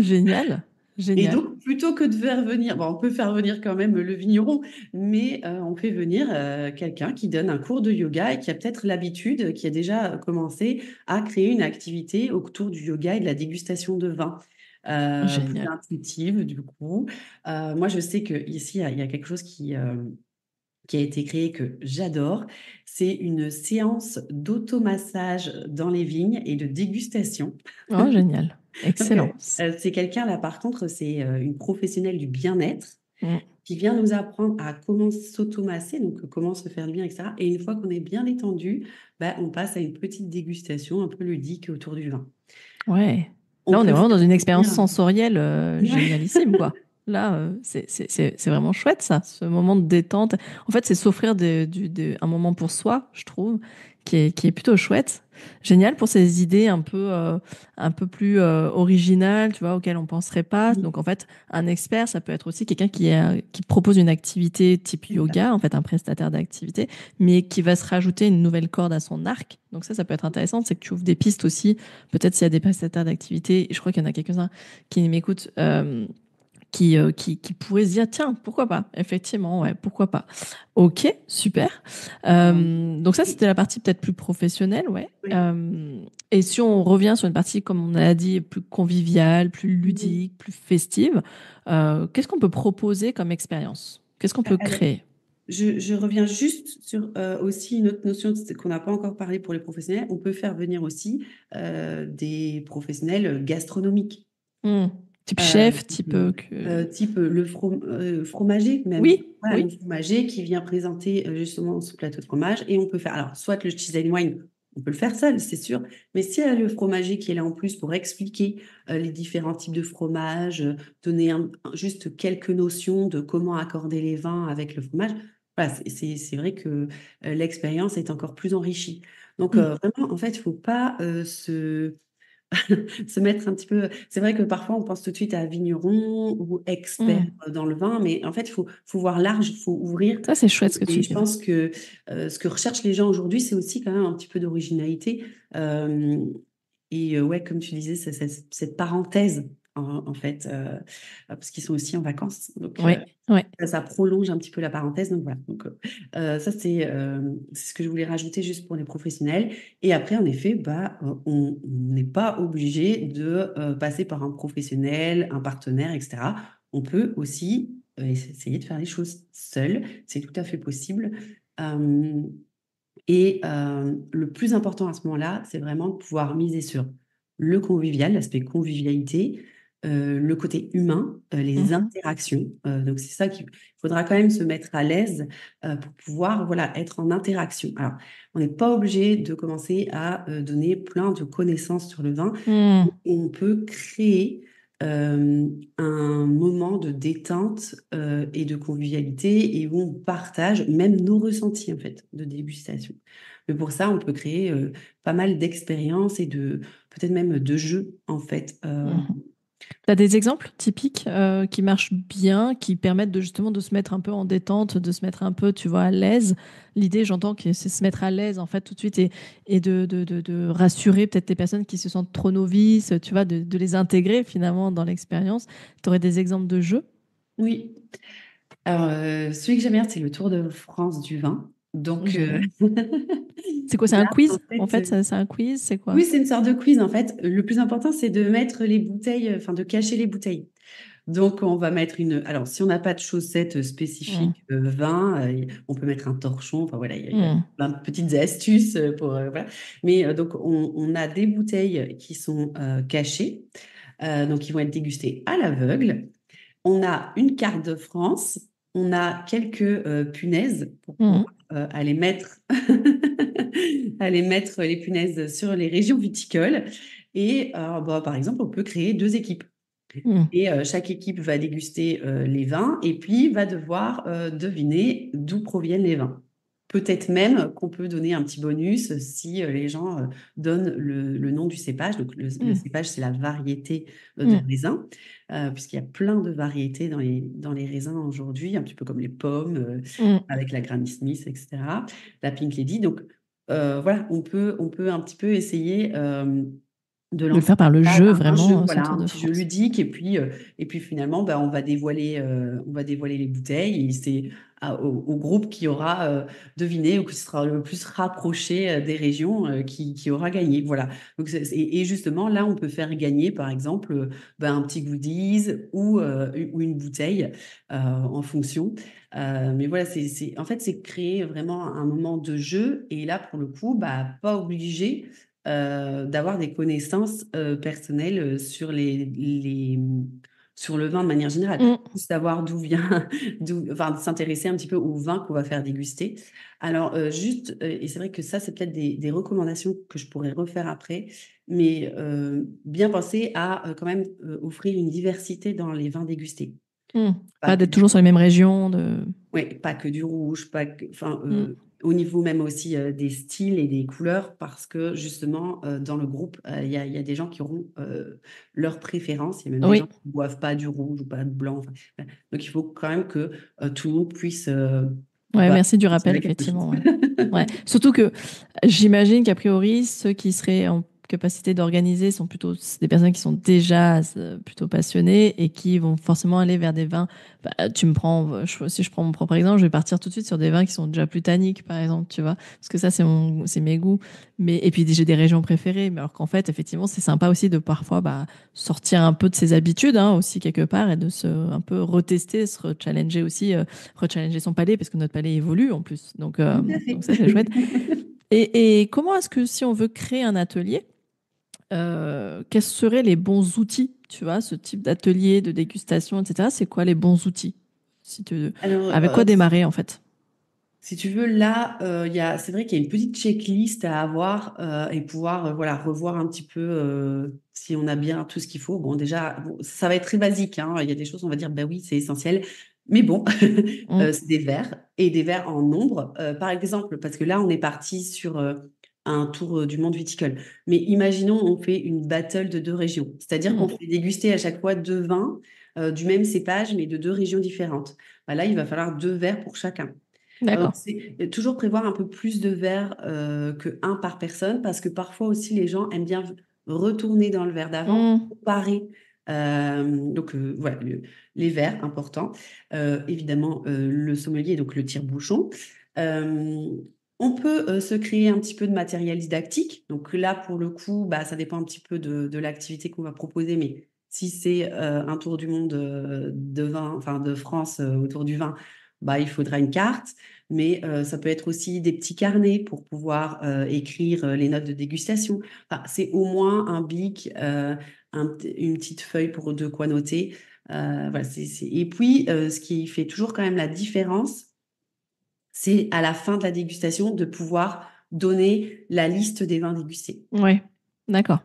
Génial. et Génial. donc, plutôt que de faire venir, bon, on peut faire venir quand même le vigneron, mais on fait venir quelqu'un qui donne un cours de yoga et qui a peut-être l'habitude, qui a déjà commencé à créer une activité autour du yoga et de la dégustation de vin. Plus Génial. intuitive du coup. Moi, je sais qu'ici, il y a quelque chose qui a été créé que j'adore. C'est une séance d'automassage dans les vignes et de dégustation. Oh, génial. Donc, Excellent. c'est quelqu'un, là, par contre, c'est une professionnelle du bien-être Mm. qui vient nous apprendre à comment s'automasser, donc comment se faire du bien, etc. Et une fois qu'on est bien détendu, bah, on passe à une petite dégustation un peu ludique autour du vin. Ouais. On Là, on est peut vraiment faire dans une expérience venir... sensorielle Ouais. génialissime, quoi. Là, c'est vraiment chouette, ça, ce moment de détente. En fait, c'est s'offrir un moment pour soi, je trouve, qui est plutôt chouette. Génial pour ces idées un peu plus originales, tu vois, auxquelles on penserait pas. Donc, en fait, un expert, ça peut être aussi quelqu'un qui propose une activité type C'est ça. yoga, en fait, un prestataire d'activité, mais qui va se rajouter une nouvelle corde à son arc. Donc, ça peut être intéressant. C'est que tu ouvres des pistes aussi. Peut-être s'il y a des prestataires d'activité, je crois qu'il y en a quelques-uns qui m'écoutent, qui pourraient se dire, tiens, pourquoi pas? Effectivement, ouais, pourquoi pas? Ok, super. Euh, Donc ça, et- c'était la partie peut-être plus professionnelle, ouais. oui. Et si on revient sur une partie, comme on a dit, plus conviviale, plus Mhm. ludique, plus festive, qu'est-ce qu'on peut proposer comme expérience? Qu'est-ce qu'on peut Alors, créer? je reviens juste sur aussi une autre notion qu'on n'a pas encore parlé pour les professionnels. On peut faire venir aussi des professionnels gastronomiques. Hmm. Type Euh, chef, type... type fromager même. Oui, Voilà, oui. le fromager qui vient présenter justement ce plateau de fromage. Et on peut faire, alors, soit le cheese and wine, on peut le faire seul, c'est sûr. Mais s'il y a le fromager qui est là en plus pour expliquer les différents types de fromage, donner juste quelques notions de comment accorder les vins avec le fromage, voilà, c'est vrai que l'expérience est encore plus enrichie. Donc, Hmm. vraiment, en fait, il ne faut pas se mettre un petit peu. C'est vrai que parfois on pense tout de suite à vigneron ou expert Hmm. dans le vin, mais en fait faut voir large, il faut ouvrir. Ça, c'est chouette ce que tu Et je dis, ouais. pense que ce que recherchent les gens aujourd'hui, c'est aussi quand même un petit peu d'originalité. Euh, ouais, comme tu disais, cette parenthèse en fait, parce qu'ils sont aussi en vacances, donc. Ouais, ouais. Ça prolonge un petit peu la parenthèse. Donc voilà. Donc, ça, c'est ce que je voulais rajouter juste pour les professionnels. Et après, en effet, bah, on n'est pas obligé de passer par un professionnel, un partenaire, etc. On peut aussi essayer de faire les choses seul. C'est tout à fait possible. Euh, le plus important à ce moment-là, c'est vraiment de pouvoir miser sur le convivial, l'aspect convivialité, le côté humain, les Mhm. interactions. Donc, c'est ça qu'il faudra quand même se mettre à l'aise pour pouvoir voilà, être en interaction. Alors, on n'est pas obligé de commencer à donner plein de connaissances sur le vin. Hmm. On peut créer un moment de détente et de convivialité et où on partage même nos ressentis en fait de dégustation. Mais pour ça, on peut créer pas mal d'expériences et de peut-être même de jeux en fait. Mhm. T'as des exemples typiques qui marchent bien, qui permettent de justement de se mettre un peu en détente, de se mettre un peu, tu vois, à l'aise. L'idée, j'entends que c'est se mettre à l'aise en fait tout de suite et de rassurer peut-être les personnes qui se sentent trop novices, tu vois, de les intégrer finalement dans l'expérience. Tu aurais des exemples de jeux? Oui. Alors, celui que j'aime bien, c'est le Tour de France du vin. Donc, Génial. C'est quoi? C'est un là, en quiz? En fait, fait, c'est un quiz, c'est quoi? oui, c'est une sorte de quiz en fait. Le plus important, c'est de mettre les bouteilles, enfin de cacher les bouteilles. Donc, on va mettre une. Alors, si on n'a pas de chaussettes Mm. spécifiques vin, on peut mettre un torchon. Enfin, voilà, il y a Mm. plein de petites astuces pour. Voilà. Mais donc, on a des bouteilles qui sont cachées, donc qui vont être dégustées à l'aveugle. On a une carte de France. On a quelques punaises pour pouvoir Mm. aller mettre, aller mettre les punaises sur les régions viticoles. Et bah, par exemple, on peut créer deux équipes. Mm. Et chaque équipe va déguster les vins et puis va devoir deviner d'où proviennent les vins. Peut-être même qu'on peut donner un petit bonus si les gens donnent le nom du cépage. Donc, le Mm. cépage, c'est la variété de Mm. raisin, puisqu'il y a plein de variétés dans les raisins aujourd'hui, un petit peu comme les pommes, Mm. avec la Granny Smith, etc., la Pink Lady. Donc, voilà, on peut un petit peu essayer de De le lancer faire par le ça, jeu, un jeu, vraiment, ce voilà, Tour un de petit jeu France. ludique. Et puis finalement, bah, on va dévoiler les bouteilles. Et c'est au groupe qui aura deviné ou qui sera le plus rapproché des régions qui aura gagné. Voilà. Donc, et justement, là, on peut faire gagner, par exemple, bah, un petit goodies ou une bouteille en fonction. Mais voilà, en fait, c'est créer vraiment un moment de jeu. Et là, pour le coup, bah, pas obligé d'avoir des connaissances personnelles sur le vin de manière générale. Mm. Juste savoir d'où vient, enfin, de s'intéresser un petit peu au vin qu'on va faire déguster. Alors, juste, et c'est vrai que ça, c'est peut-être des recommandations que je pourrais refaire après, mais bien penser à quand même offrir une diversité dans les vins dégustés. Mm. Pas Pas que d'être toujours sur les mêmes régions. Oui, pas que du rouge, pas que, enfin, Mm. au niveau même aussi des styles et des couleurs, parce que justement, dans le groupe, il y a des gens qui auront leurs préférences. Il y a même des gens Oui. qui ne boivent pas du rouge ou pas de blanc. Enfin, voilà. Donc, il faut quand même que tout le monde puisse Ouais, bah, merci du rappel, tirer quelque chose. effectivement. Ouais. Ouais. Surtout que j'imagine qu'a priori, ceux qui seraient en capacité d'organiser sont plutôt des personnes qui sont déjà plutôt passionnées et qui vont forcément aller vers des vins. Bah, tu me prends, si je prends mon propre exemple, je vais partir tout de suite sur des vins qui sont déjà plus tanniques, par exemple, tu vois, parce que ça, c'est mes goûts. Et puis j'ai des régions préférées, mais alors qu'en fait, effectivement, c'est sympa aussi de parfois sortir un peu de ses habitudes, hein, aussi quelque part, et de se un peu retester, se rechallenger aussi, rechallenger son palais, parce que notre palais évolue en plus. Tout à fait. Donc ça, c'est chouette. Et comment est-ce que si on veut créer un atelier, quels seraient les bons outils, tu vois, ce type d'atelier, de dégustation, etc. C'est quoi les bons outils? Si tu... Alors, Avec quoi démarrer, en fait? si tu veux, là, c'est vrai qu'il y a une petite checklist à avoir et pouvoir voilà, revoir un petit peu si on a bien tout ce qu'il faut. Bon, déjà, bon, ça va être très basique, hein. Il y a des choses, on va dire, ben oui, c'est essentiel. Mais bon, Mm. c'est des verres et des verres en nombre. Par exemple, parce que là, on est parti sur un tour du monde viticole. Mais imaginons, on fait une battle de deux régions. C'est-à-dire qu'on Mm. fait déguster à chaque fois deux vins du même cépage, mais de deux régions différentes. Ben là, il va falloir deux verres pour chacun. D'accord. C'est toujours prévoir un peu plus de verres que un par personne, parce que parfois aussi les gens aiment bien retourner dans le verre d'avant, Mm. comparer. Donc voilà, les verres, importants. Évidemment, le sommelier, donc le tire-bouchon. Euh, on peut se créer un petit peu de matériel didactique. Donc là, pour le coup, bah, ça dépend un petit peu de l'activité qu'on va proposer, mais si c'est un tour du monde de vin, enfin de France autour du vin, bah, il faudra une carte. Mais ça peut être aussi des petits carnets pour pouvoir écrire les notes de dégustation. Enfin, c'est au moins un bic, une petite feuille pour de quoi noter. Voilà, Et puis, ce qui fait toujours quand même la différence, c'est à la fin de la dégustation de pouvoir donner la liste des vins dégustés. Ouais. D'accord.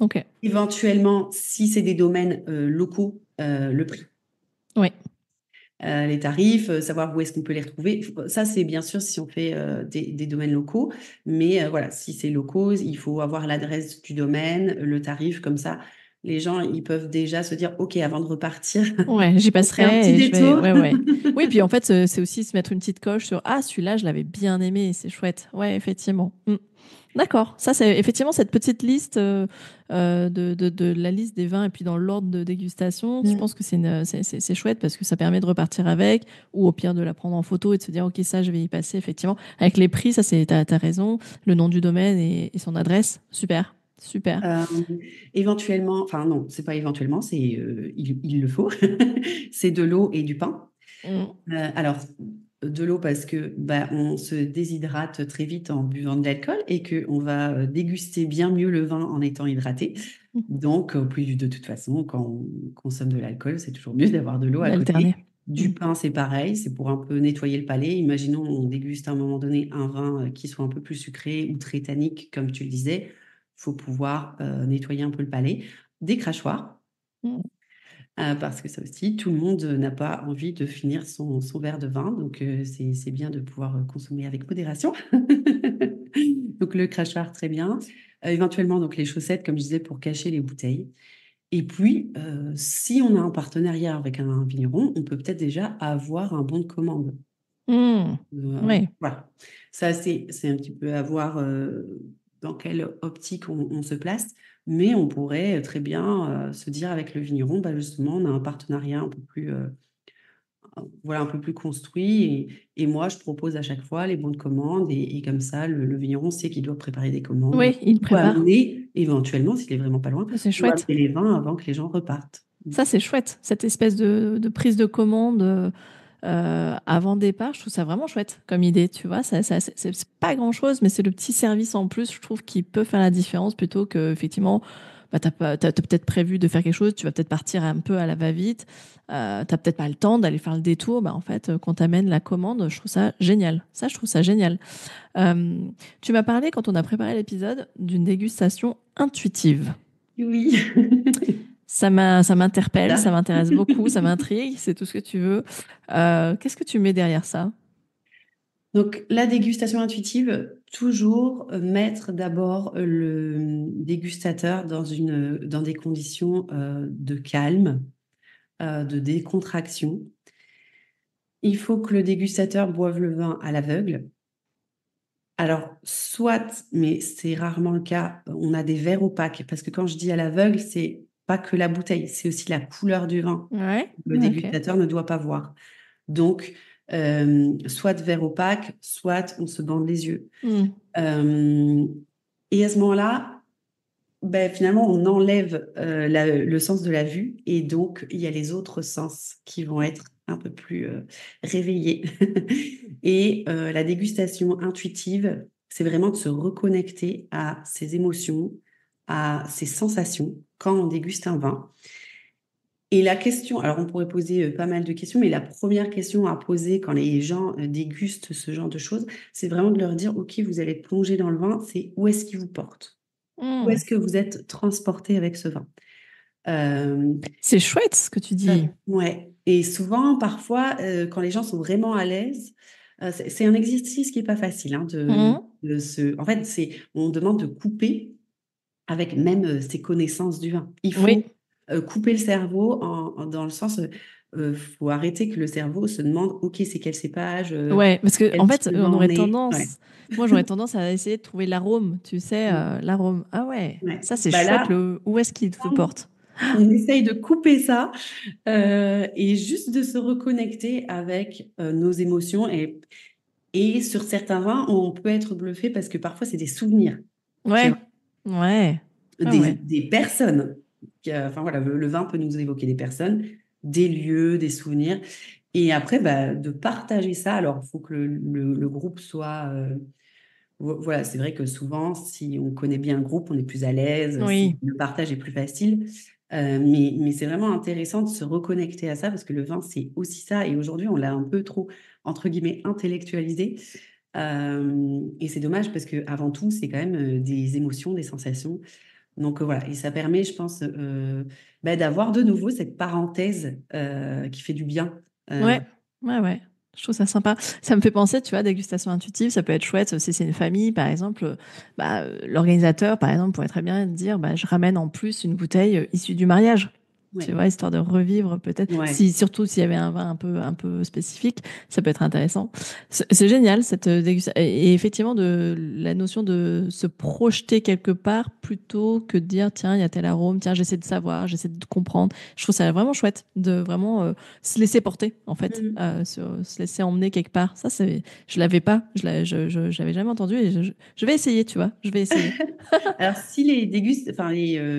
Ok. Éventuellement, si c'est des domaines locaux, le prix. Oui. Les tarifs, savoir où est-ce qu'on peut les retrouver. Ça, c'est bien sûr si on fait des domaines locaux. Mais voilà, si c'est locaux, il faut avoir l'adresse du domaine, le tarif, comme ça. Les gens, ils peuvent déjà se dire, OK, avant de repartir, Ouais, j'y on fait un petit passerai et je vais. détour. Ouais, ouais. Oui, puis en fait, c'est aussi se mettre une petite coche sur ah, celui-là, je l'avais bien aimé, c'est chouette. Ouais, effectivement. Mm. D'accord. Ça, c'est effectivement cette petite liste de la liste des vins et puis dans l'ordre de dégustation. Je pense Mm. que c'est chouette parce que ça permet de repartir avec ou au pire de la prendre en photo et de se dire, OK, ça, je vais y passer, effectivement. Avec les prix, ça, t'as raison. Le nom du domaine et son adresse. Super. super. Euh, éventuellement, enfin non, c'est pas éventuellement, il le faut. C'est de l'eau et du pain. Mm. Alors, de l'eau parce que bah, on se déshydrate très vite en buvant de l'alcool et qu'on va déguster bien mieux le vin en étant hydraté. Donc, plus de toute façon, quand on consomme de l'alcool, c'est toujours mieux d'avoir de l'eau à D'alterner. côté. Du pain, c'est pareil, c'est pour un peu nettoyer le palais. Imaginons, on déguste à un moment donné un vin qui soit un peu plus sucré ou très tannique, comme tu le disais. Il faut pouvoir nettoyer un peu le palais. Des crachoirs. Mm. Parce que ça aussi, tout le monde n'a pas envie de finir son verre de vin, donc c'est bien de pouvoir consommer avec modération. Donc le crachoir, très bien. Éventuellement, donc les chaussettes, comme je disais, pour cacher les bouteilles. Et puis, si on a un partenariat avec un vigneron, on peut peut-être déjà avoir un bon de commande. Mm. Ouais. Voilà. Ça, c'est un petit peu à voir dans quelle optique on se place, mais on pourrait très bien se dire avec le vigneron, bah, justement, on a un partenariat un peu plus, voilà, un peu plus construit, et moi, je propose à chaque fois les bons de commande, et comme ça, le vigneron sait qu'il doit préparer des commandes Oui, il ou prépare. amener, éventuellement, s'il est vraiment pas loin, Ça, c'est ou chouette. amener les vins avant que les gens repartent. Ça, c'est chouette. Cette espèce de prise de commande avant départ, je trouve ça vraiment chouette comme idée. Tu vois, c'est pas grand-chose, mais c'est le petit service en plus, je trouve, qui peut faire la différence plutôt que, effectivement, bah, t'as peut-être prévu de faire quelque chose, tu vas peut-être partir un peu à la va-vite, t'as peut-être pas le temps d'aller faire le détour. Bah, en fait, quand t'amènes la commande, je trouve ça génial. Ça, je trouve ça génial. Euh, Tu m'as parlé, quand on a préparé l'épisode, d'une dégustation intuitive. Oui. Ça m'interpelle, ça Ça. m'intéresse beaucoup, ça m'intrigue, c'est tout ce que tu veux. Qu'est-ce que tu mets derrière ça? Donc, la dégustation intuitive, toujours mettre d'abord le dégustateur dans des conditions de calme, de décontraction. Il faut que le dégustateur boive le vin à l'aveugle. Alors, soit, mais c'est rarement le cas, on a des verres opaques, parce que quand je dis à l'aveugle, c'est pas que la bouteille, c'est aussi la couleur du vin. Ouais, Le ok. dégustateur ne doit pas voir. Donc, soit verre opaque, soit on se bande les yeux. Hmm. Euh, et à ce moment-là, ben, finalement, on enlève le sens de la vue, et donc il y a les autres sens qui vont être un peu plus réveillés. Et la dégustation intuitive, c'est vraiment de se reconnecter à ses émotions, à ses sensations quand on déguste un vin. Et la question, alors on pourrait poser pas mal de questions, mais la première question à poser quand les gens dégustent ce genre de choses, c'est vraiment de leur dire, OK, vous allez plonger dans le vin, c'est où est-ce qu'il vous porte? Où Hmm. est-ce que vous êtes transporté avec ce vin? Euh, C'est chouette ce que tu dis. ouais. Et souvent, parfois, quand les gens sont vraiment à l'aise, c'est un exercice qui n'est pas facile, hein, Hmm. en fait, on demande de couper avec même ses connaissances du vin. Il Oui, faut couper le cerveau dans le sens, faut arrêter que le cerveau se demande, OK, c'est quel cépage, ouais, parce que en quel type fait, de vin on on aurait est. Ouais. tendance, moi j'aurais tendance à essayer de trouver l'arôme, tu sais, l'arôme. Ah ouais, Ouais. ça c'est Bah chouette, là, le où est-ce qu'il te porte? on essaye de couper ça et juste de se reconnecter avec nos émotions. Et sur certains vins, on peut être bluffé parce que parfois, c'est des souvenirs qui Ouais, ouais, ah ouais. des personnes. Enfin voilà, le vin peut nous évoquer des personnes, des lieux, des souvenirs. Et après, bah, de partager ça. Alors, il faut que le groupe soit. Voilà, c'est vrai que souvent, si on connaît bien le groupe, on est plus à l'aise, Oui, le partage est plus facile. Mais c'est vraiment intéressant de se reconnecter à ça parce que le vin, c'est aussi ça. Et aujourd'hui, on l'a un peu trop, entre guillemets, intellectualisé. Et c'est dommage parce que avant tout, c'est quand même des émotions, des sensations. Donc voilà, et ça permet, je pense, bah, d'avoir de nouveau cette parenthèse qui fait du bien. ouais, ouais, ouais. Je trouve ça sympa. Ça me fait penser, tu vois, dégustation intuitive, ça peut être chouette si c'est une famille, par exemple. L'organisateur, par exemple, pourrait très bien dire, bah, je ramène en plus une bouteille issue du mariage. tu Ouais. vois, histoire de revivre peut-être. Ouais. Si, surtout s'il y avait un vin un peu spécifique, ça peut être intéressant. C'est génial cette dégustation. Et effectivement, la notion de se projeter quelque part plutôt que de dire, tiens, il y a tel arôme, tiens, j'essaie de savoir, j'essaie de comprendre. Je trouve ça vraiment chouette de vraiment se laisser porter, en fait, Mm. se laisser emmener quelque part. Ça, je l'avais pas, je l'avais jamais entendu et je vais essayer, tu vois, je vais essayer. Alors, si les enfin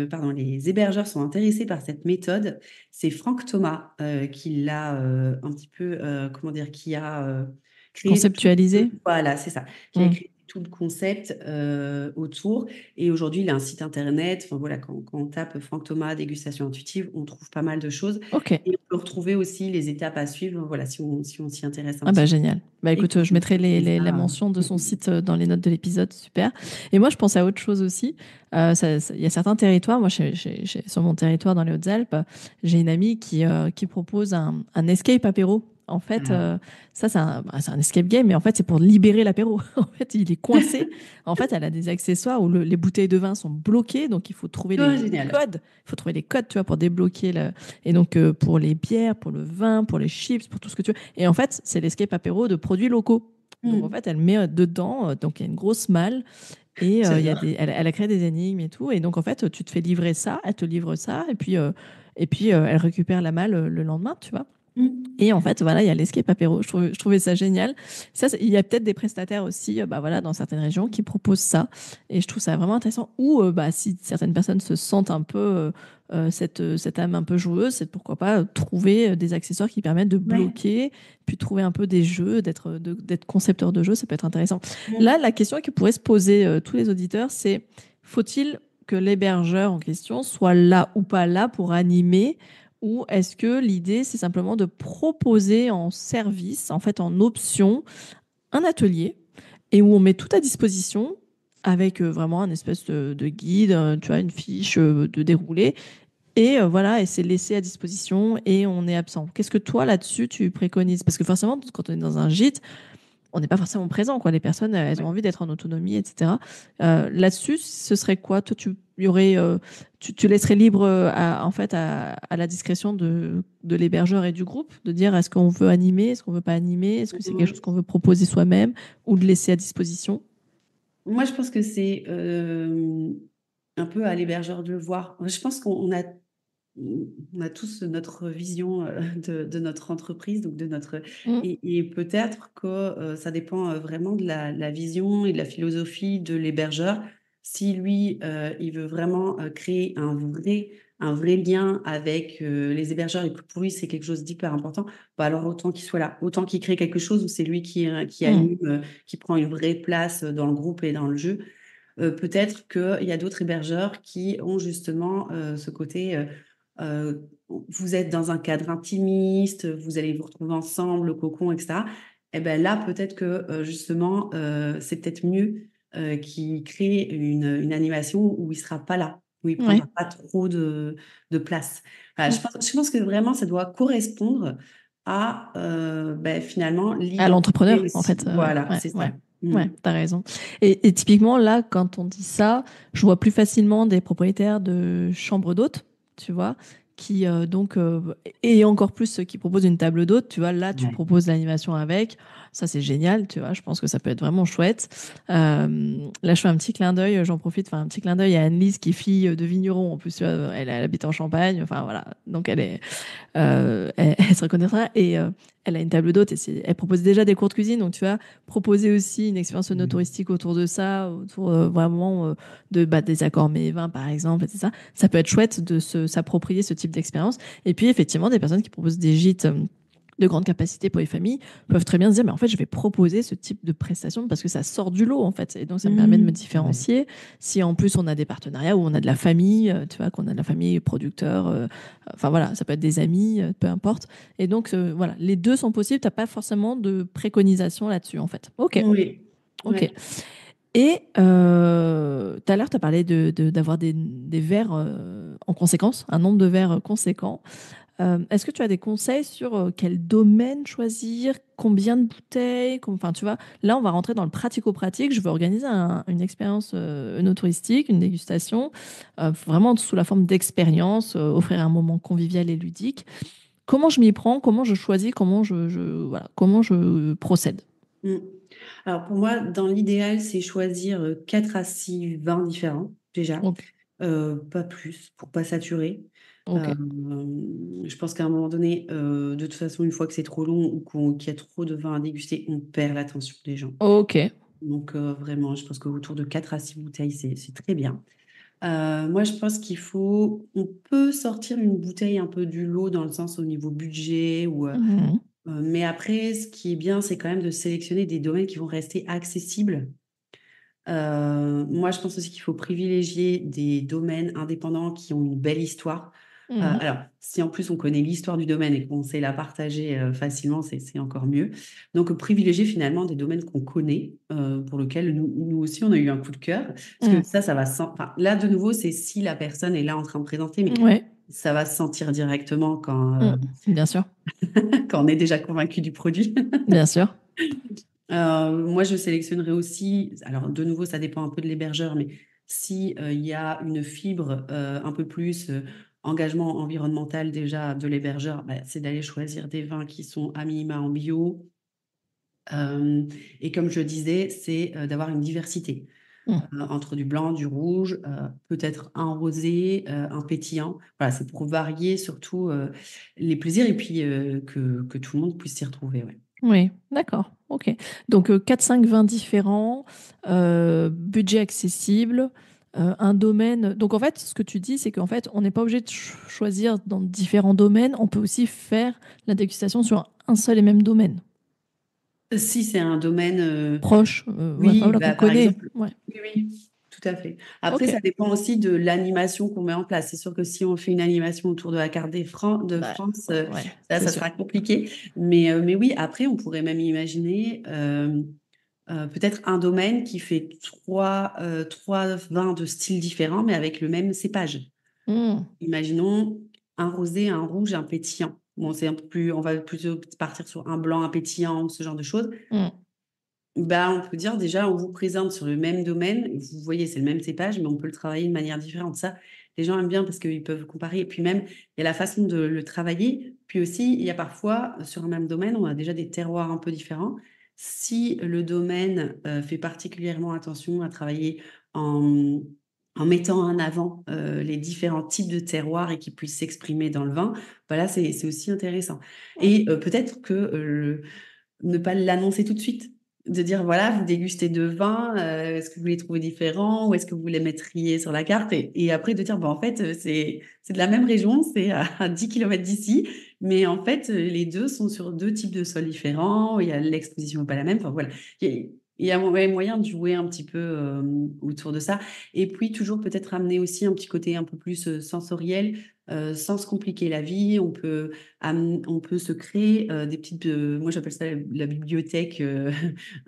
pardon, les hébergeurs sont intéressés par cette méthode, c'est Franck Thomas qui l'a un petit peu, comment dire, qui a créé tout Conceptualiser. voilà, c'est ça, qui a Mm. créé tout le concept autour. Et aujourd'hui, il a un site internet. Enfin voilà, quand on tape Franck Thomas dégustation intuitive, on trouve pas mal de choses. Ok. Et on peut retrouver aussi les étapes à suivre. Voilà, si on s'y intéresse un Ah bah petit peu. génial. Bah Et écoute, qu'on je veut mettrai proposer la ça. mention de son site dans les notes de l'épisode, super. Et moi, je pense à autre chose aussi. Il y a certains territoires, moi, sur mon territoire dans les Hautes-Alpes, j'ai une amie qui propose un escape apéro. En fait, Ah, ça, c'est un escape game, mais en fait, c'est pour libérer l'apéro. En fait, il est coincé. En fait, elle a des accessoires où les bouteilles de vin sont bloquées, donc il faut trouver oh, les génial. codes. Il faut trouver les codes, tu vois, pour débloquer le. Et donc, pour les bières, pour le vin, pour les chips, pour tout ce que tu veux. Et en fait, c'est l'escape apéro de produits locaux. Donc en Mm. fait, elle met dedans, donc il y a une grosse malle et J'adore. elle a créé des énigmes et tout. Et donc en fait, tu te fais livrer ça, elle te livre ça, et puis elle récupère la malle le lendemain, tu vois. Mm. Et en fait, voilà, il y a l'escape apéro. Je trouvais ça génial. Ça, il y a peut-être des prestataires aussi, bah voilà, dans certaines régions qui proposent ça. Et je trouve ça vraiment intéressant. Ou bah, si certaines personnes se sentent un peu cette âme un peu joueuse, c'est pourquoi pas trouver des accessoires qui permettent de Ouais. bloquer, puis trouver un peu des jeux, d'être concepteur de jeux, ça peut être intéressant. Là, Mm. la question que pourraient se poser tous les auditeurs, c'est faut-il que l'hébergeur en question soit là ou pas là pour animer, ou est-ce que l'idée, c'est simplement de proposer en service, en fait, en option, un atelier et où on met tout à disposition avec vraiment un espèce de guide, tu vois, une fiche de déroulé, et voilà, et c'est laissé à disposition et on est absent. Qu'est-ce que toi, là-dessus, tu préconises? Parce que forcément, quand on est dans un gîte, on n'est pas forcément présent, quoi. Les personnes, elles ont Ouais. envie d'être en autonomie, etc. Là-dessus, ce serait quoi? Toi, y aurais, tu laisserais libre en fait, à la discrétion de l'hébergeur et du groupe de dire est-ce qu'on veut animer, est-ce qu'on veut pas animer, est-ce que c'est quelque chose Ouais. qu'on veut proposer soi-même ou de laisser à disposition? Moi, je pense que c'est un peu à l'hébergeur de le voir. Je pense on a tous notre vision de notre entreprise, donc de notre Mm. et peut-être que ça dépend vraiment de la vision et de la philosophie de l'hébergeur. Si lui, il veut vraiment créer un vrai lien avec les hébergeurs et que pour lui c'est quelque chose d'hyper important, bah alors autant qu'il soit là, autant qu'il crée quelque chose où c'est lui qui Mm. anime, qui prend une vraie place dans le groupe et dans le jeu. Peut-être qu'il y a d'autres hébergeurs qui ont justement ce côté, vous êtes dans un cadre intimiste, vous allez vous retrouver ensemble, le cocon, etc. Et ben là, peut-être que justement, c'est peut-être mieux qu'il crée une animation où il sera pas là, où il Ouais. prendra pas trop de place. Voilà, Mm. je pense que vraiment, ça doit correspondre à ben, finalement À l'identité l'entrepreneur, en aussi. fait. Voilà, Ouais, c'est ouais. ça. Mm. Ouais, t'as raison. Et typiquement, là, quand on dit ça, je vois plus facilement des propriétaires de chambres d'hôtes, tu vois, qui et encore plus ceux qui proposent une table d'hôtes, tu vois, là, tu Ouais. proposes l'animation avec. Ça, c'est génial, tu vois, je pense que ça peut être vraiment chouette. Là, je fais un petit clin d'œil, j'en profite, enfin, un petit clin d'œil à Anne-Lise, qui est fille de vigneron. En plus, tu vois, elle habite en Champagne, enfin, voilà. Donc, elle se reconnaîtra et elle a une table d'hôte et elle propose déjà des cours de cuisine. Donc, tu vas proposer aussi une expérience Mm. touristique autour de ça, autour vraiment des accords mets et vins, par exemple, et c'est ça. Ça peut être chouette de s'approprier ce type d'expérience. Et puis, effectivement, des personnes qui proposent des gîtes de grande capacité pour les familles peuvent très bien se dire, mais en fait, je vais proposer ce type de prestation parce que ça sort du lot, en fait. Et donc, ça me permet de me Mmh. Ouais. différencier. Si en plus, on a des partenariats où on a de la famille, tu vois, qu'on a de la famille producteur, enfin voilà, ça peut être des amis, peu importe. Et donc, voilà, les deux sont possibles. Tu n'as pas forcément de préconisation là-dessus, en fait. OK, Oui, OK. ouais. Et tout à l'heure, tu as parlé d'avoir des verres en conséquence, un nombre de verres conséquent. Est-ce que tu as des conseils sur quel domaine choisir, combien de bouteilles, enfin tu vois, là on va rentrer dans le pratico-pratique. Je veux organiser une expérience œnotouristique, une dégustation, vraiment sous la forme d'expérience, offrir un moment convivial et ludique. Comment je m'y prends, comment je choisis, voilà, comment je procède. Mm. Alors pour moi, dans l'idéal, c'est choisir 4 à 6 vins différents déjà, Ok, pas plus, pour pas saturer. ok, Je pense qu'à un moment donné, de toute façon, une fois que c'est trop long ou qu'il y a trop de vins à déguster, on perd l'attention des gens. ok. Donc vraiment, je pense qu'autour de 4 à 6 bouteilles, c'est très bien. Moi, je pense on peut sortir une bouteille un peu du lot dans le sens au niveau budget Mhm. mais après, ce qui est bien, c'est quand même de sélectionner des domaines qui vont rester accessibles. Moi, je pense aussi qu'il faut privilégier des domaines indépendants qui ont une belle histoire. Mhm. Alors, si en plus on connaît l'histoire du domaine et qu'on sait la partager facilement, c'est encore mieux. Donc, privilégier finalement des domaines qu'on connaît, pour lesquels nous aussi on a eu un coup de cœur. Parce que Mhm. ça va enfin, là, de nouveau, c'est si la personne est là en train de présenter, mais Ouais. ça va se sentir directement Mhm. Bien sûr, quand on est déjà convaincu du produit. bien sûr. Moi, je sélectionnerai aussi, alors de nouveau, ça dépend un peu de l'hébergeur, mais si il y a une fibre un peu plus engagement environnemental déjà de l'hébergeur, bah, c'est d'aller choisir des vins qui sont à minima en bio. Et comme je disais, c'est d'avoir une diversité Mhm. entre du blanc, du rouge, peut-être un rosé, un pétillant. Voilà, c'est pour varier surtout les plaisirs et puis que tout le monde puisse s'y retrouver. Ouais. Oui, d'accord. Ok. Donc 4-5 vins différents, budget accessible, un domaine. Donc en fait, ce que tu dis, c'est qu'en fait, on n'est pas obligé de choisir dans différents domaines. On peut aussi faire la dégustation sur un seul et même domaine. Si c'est un domaine, Proche, ouais, enfin, oui, voilà, qu'on bah, par connaît. exemple, Ouais. oui, oui, tout à fait. Après, Ok. ça dépend aussi de l'animation qu'on met en place. C'est sûr que si on fait une animation autour de la carte de Bah, France, ouais, ça, c'est ça sûr. sera compliqué. Mais oui, après, on pourrait même imaginer peut-être un domaine qui fait trois vins de styles différents, mais avec le même cépage. Hmm. Imaginons un rosé, un rouge, un pétillant. Bon, c'est un peu plus, on va plutôt partir sur un blanc, un pétillant, ce genre de choses. Hmm. Bah, on peut dire déjà, on vous présente sur le même domaine. Vous voyez, c'est le même cépage, mais on peut le travailler de manière différente. Ça, les gens aiment bien parce qu'ils peuvent comparer. Et puis même, il y a la façon de le travailler. Puis aussi, il y a parfois, sur un même domaine, on a déjà des terroirs un peu différents. Si le domaine fait particulièrement attention à travailler en, en mettant en avant les différents types de terroirs et qui puissent s'exprimer dans le vin, voilà, c'est aussi intéressant. Hmm. Et peut-être que ne pas l'annoncer tout de suite. De dire, voilà, vous dégustez 2 vins, est-ce que vous les trouvez différents ou est-ce que vous les mettriez sur la carte? Et après de dire, bah, en fait, c'est de la même région, c'est à 10 kilomètres d'ici, mais en fait, les 2 sont sur 2 types de sols différents, il y a l'exposition n'est pas la même, enfin voilà. Il y a moyen de jouer un petit peu, autour de ça et puis toujours peut-être amener aussi un petit côté un peu plus, sensoriel, sans se compliquer la vie. On peut se créer des petites, moi j'appelle ça la bibliothèque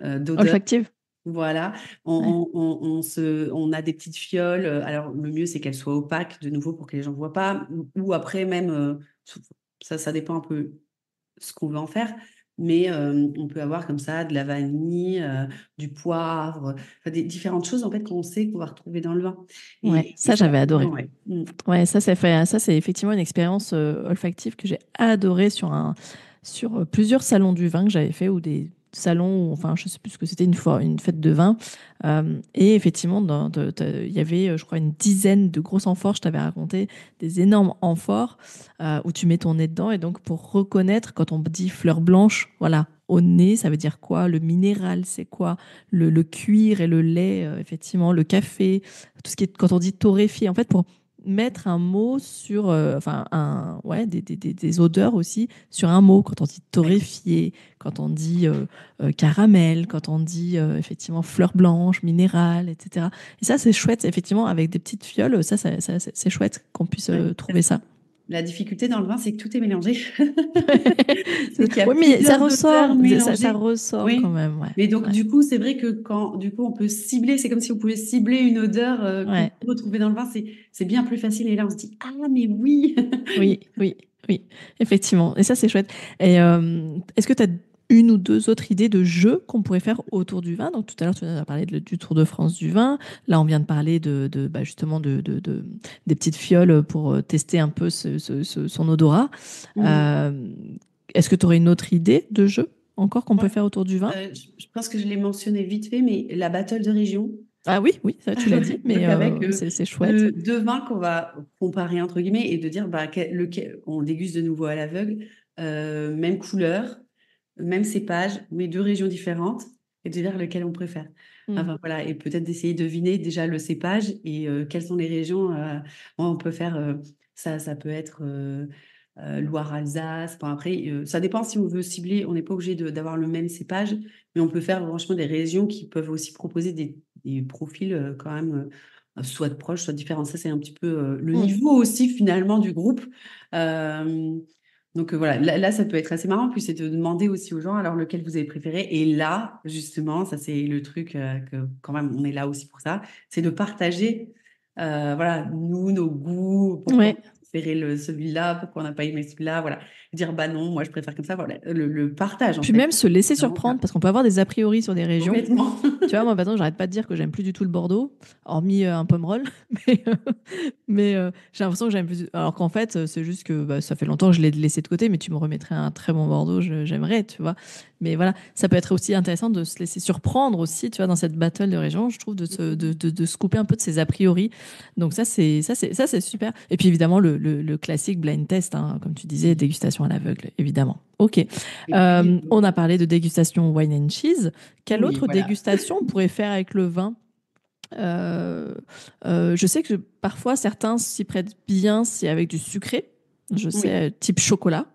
d'odeurs. Olfactive. Voilà, Ouais. on a des petites fioles. Alors le mieux c'est qu'elles soient opaques de nouveau pour que les gens ne voient pas. Ou après même, ça dépend un peu ce qu'on veut en faire. Mais on peut avoir comme ça de la vanille, du poivre, enfin, des différentes choses en fait qu'on sait qu'on va retrouver dans le vin. Ouais, Et ça ça, j'avais adoré. ouais. Mm. Ouais, ça c'est effectivement une expérience olfactive que j'ai adorée sur plusieurs salons du vin que j'avais fait ou des salons, enfin je sais plus ce que c'était, une fois une fête de vin. Et effectivement, il y avait, je crois, une dizaine de grosses amphores. Je t'avais raconté des énormes amphores où tu mets ton nez dedans. Et donc pour reconnaître, quand on dit fleur blanche, voilà, au nez, ça veut dire quoi? Le minéral, c'est quoi? Le cuir et le lait, effectivement, le café, tout ce qui est quand on dit torréfié. En fait, pour mettre un mot sur, enfin, ouais, des odeurs aussi sur un mot. Quand on dit Ouais. torréfié, quand on dit caramel, quand on dit effectivement fleur blanche, minérale, etc. Et ça, c'est chouette, effectivement, avec des petites fioles, c'est chouette qu'on puisse Ouais. trouver ça. La difficulté dans le vin, c'est que tout est mélangé. C'est qu'il y a Oui, mais plusieurs odeurs ça mélangées. ressort quand Oui. même, ouais. Mais donc, Ouais, du coup, c'est vrai que quand, du coup, on peut cibler, c'est comme si on pouvait cibler une odeur qu'on ouais. peut retrouver dans le vin, c'est bien plus facile. Et là, on se dit, ah, mais oui. Oui, oui. Oui, effectivement. Et ça, c'est chouette. Et est-ce que tu as une ou deux autres idées de jeux qu'on pourrait faire autour du vin? Donc, tout à l'heure, tu nous as parlé du Tour de France du vin. Là, on vient de parler bah, justement des petites fioles pour tester un peu son odorat. Mhm. Euh, Est-ce que tu aurais une autre idée de jeu encore qu'on peut Ouais. faire autour du vin? Je pense que je l'ai mentionné vite fait, mais la battle de région. Ah oui, oui, ça, tu l'as dit, mais Donc avec c'est chouette. deux vins qu'on va comparer entre guillemets et de dire bah, on déguste de nouveau à l'aveugle, même couleur, même cépage, mais deux régions différentes et de dire lequel on préfère. Hmm. Enfin voilà, et peut-être d'essayer de deviner déjà le cépage et quelles sont les régions. On peut faire ça, ça peut être Loire-Alsace. Enfin, après, ça dépend si on veut cibler. On n'est pas obligé d'avoir le même cépage, mais on peut faire franchement des régions qui peuvent aussi proposer des profils quand même soit de proches, soit différents. Ça, c'est un petit peu le Hmm. niveau aussi finalement du groupe. Euh, donc voilà, là, ça peut être assez marrant. Puis c'est de demander aussi aux gens alors lequel vous avez préféré. Et là, justement, ça c'est le truc que quand même on est là aussi pour ça, c'est de partager. Voilà, nous, nos goûts, pourquoi on Ouais. a préféré celui-là, pourquoi on n'a pas aimé celui-là, voilà. Dire bah non, moi je préfère comme ça, voilà. Le partage en Puis fait. même se laisser Vraiment ça. surprendre, parce qu'on peut avoir des a priori sur des régions. Complètement. Tu vois, moi, par exemple, j'arrête pas de dire que j'aime plus du tout le Bordeaux, hormis un pomerol. Mais, j'ai l'impression que j'aime plus. Alors qu'en fait, c'est juste que bah, ça fait longtemps que je l'ai laissé de côté, mais tu me remettrais un très bon Bordeaux, j'aimerais, tu vois. Mais voilà, ça peut être aussi intéressant de se laisser surprendre aussi, tu vois, dans cette battle de région, je trouve, de se couper un peu de ses a priori. Donc ça, c'est super. Et puis évidemment, le classique blind test, hein, comme tu disais, dégustation à l'aveugle, évidemment. Ok. Et puis, On a parlé de dégustation wine and cheese. Quelle oui, autre voilà. dégustation on pourrait faire avec le vin? Euh, je sais que parfois certains s'y prêtent bien si avec du sucré. Je Oui, sais, type chocolat.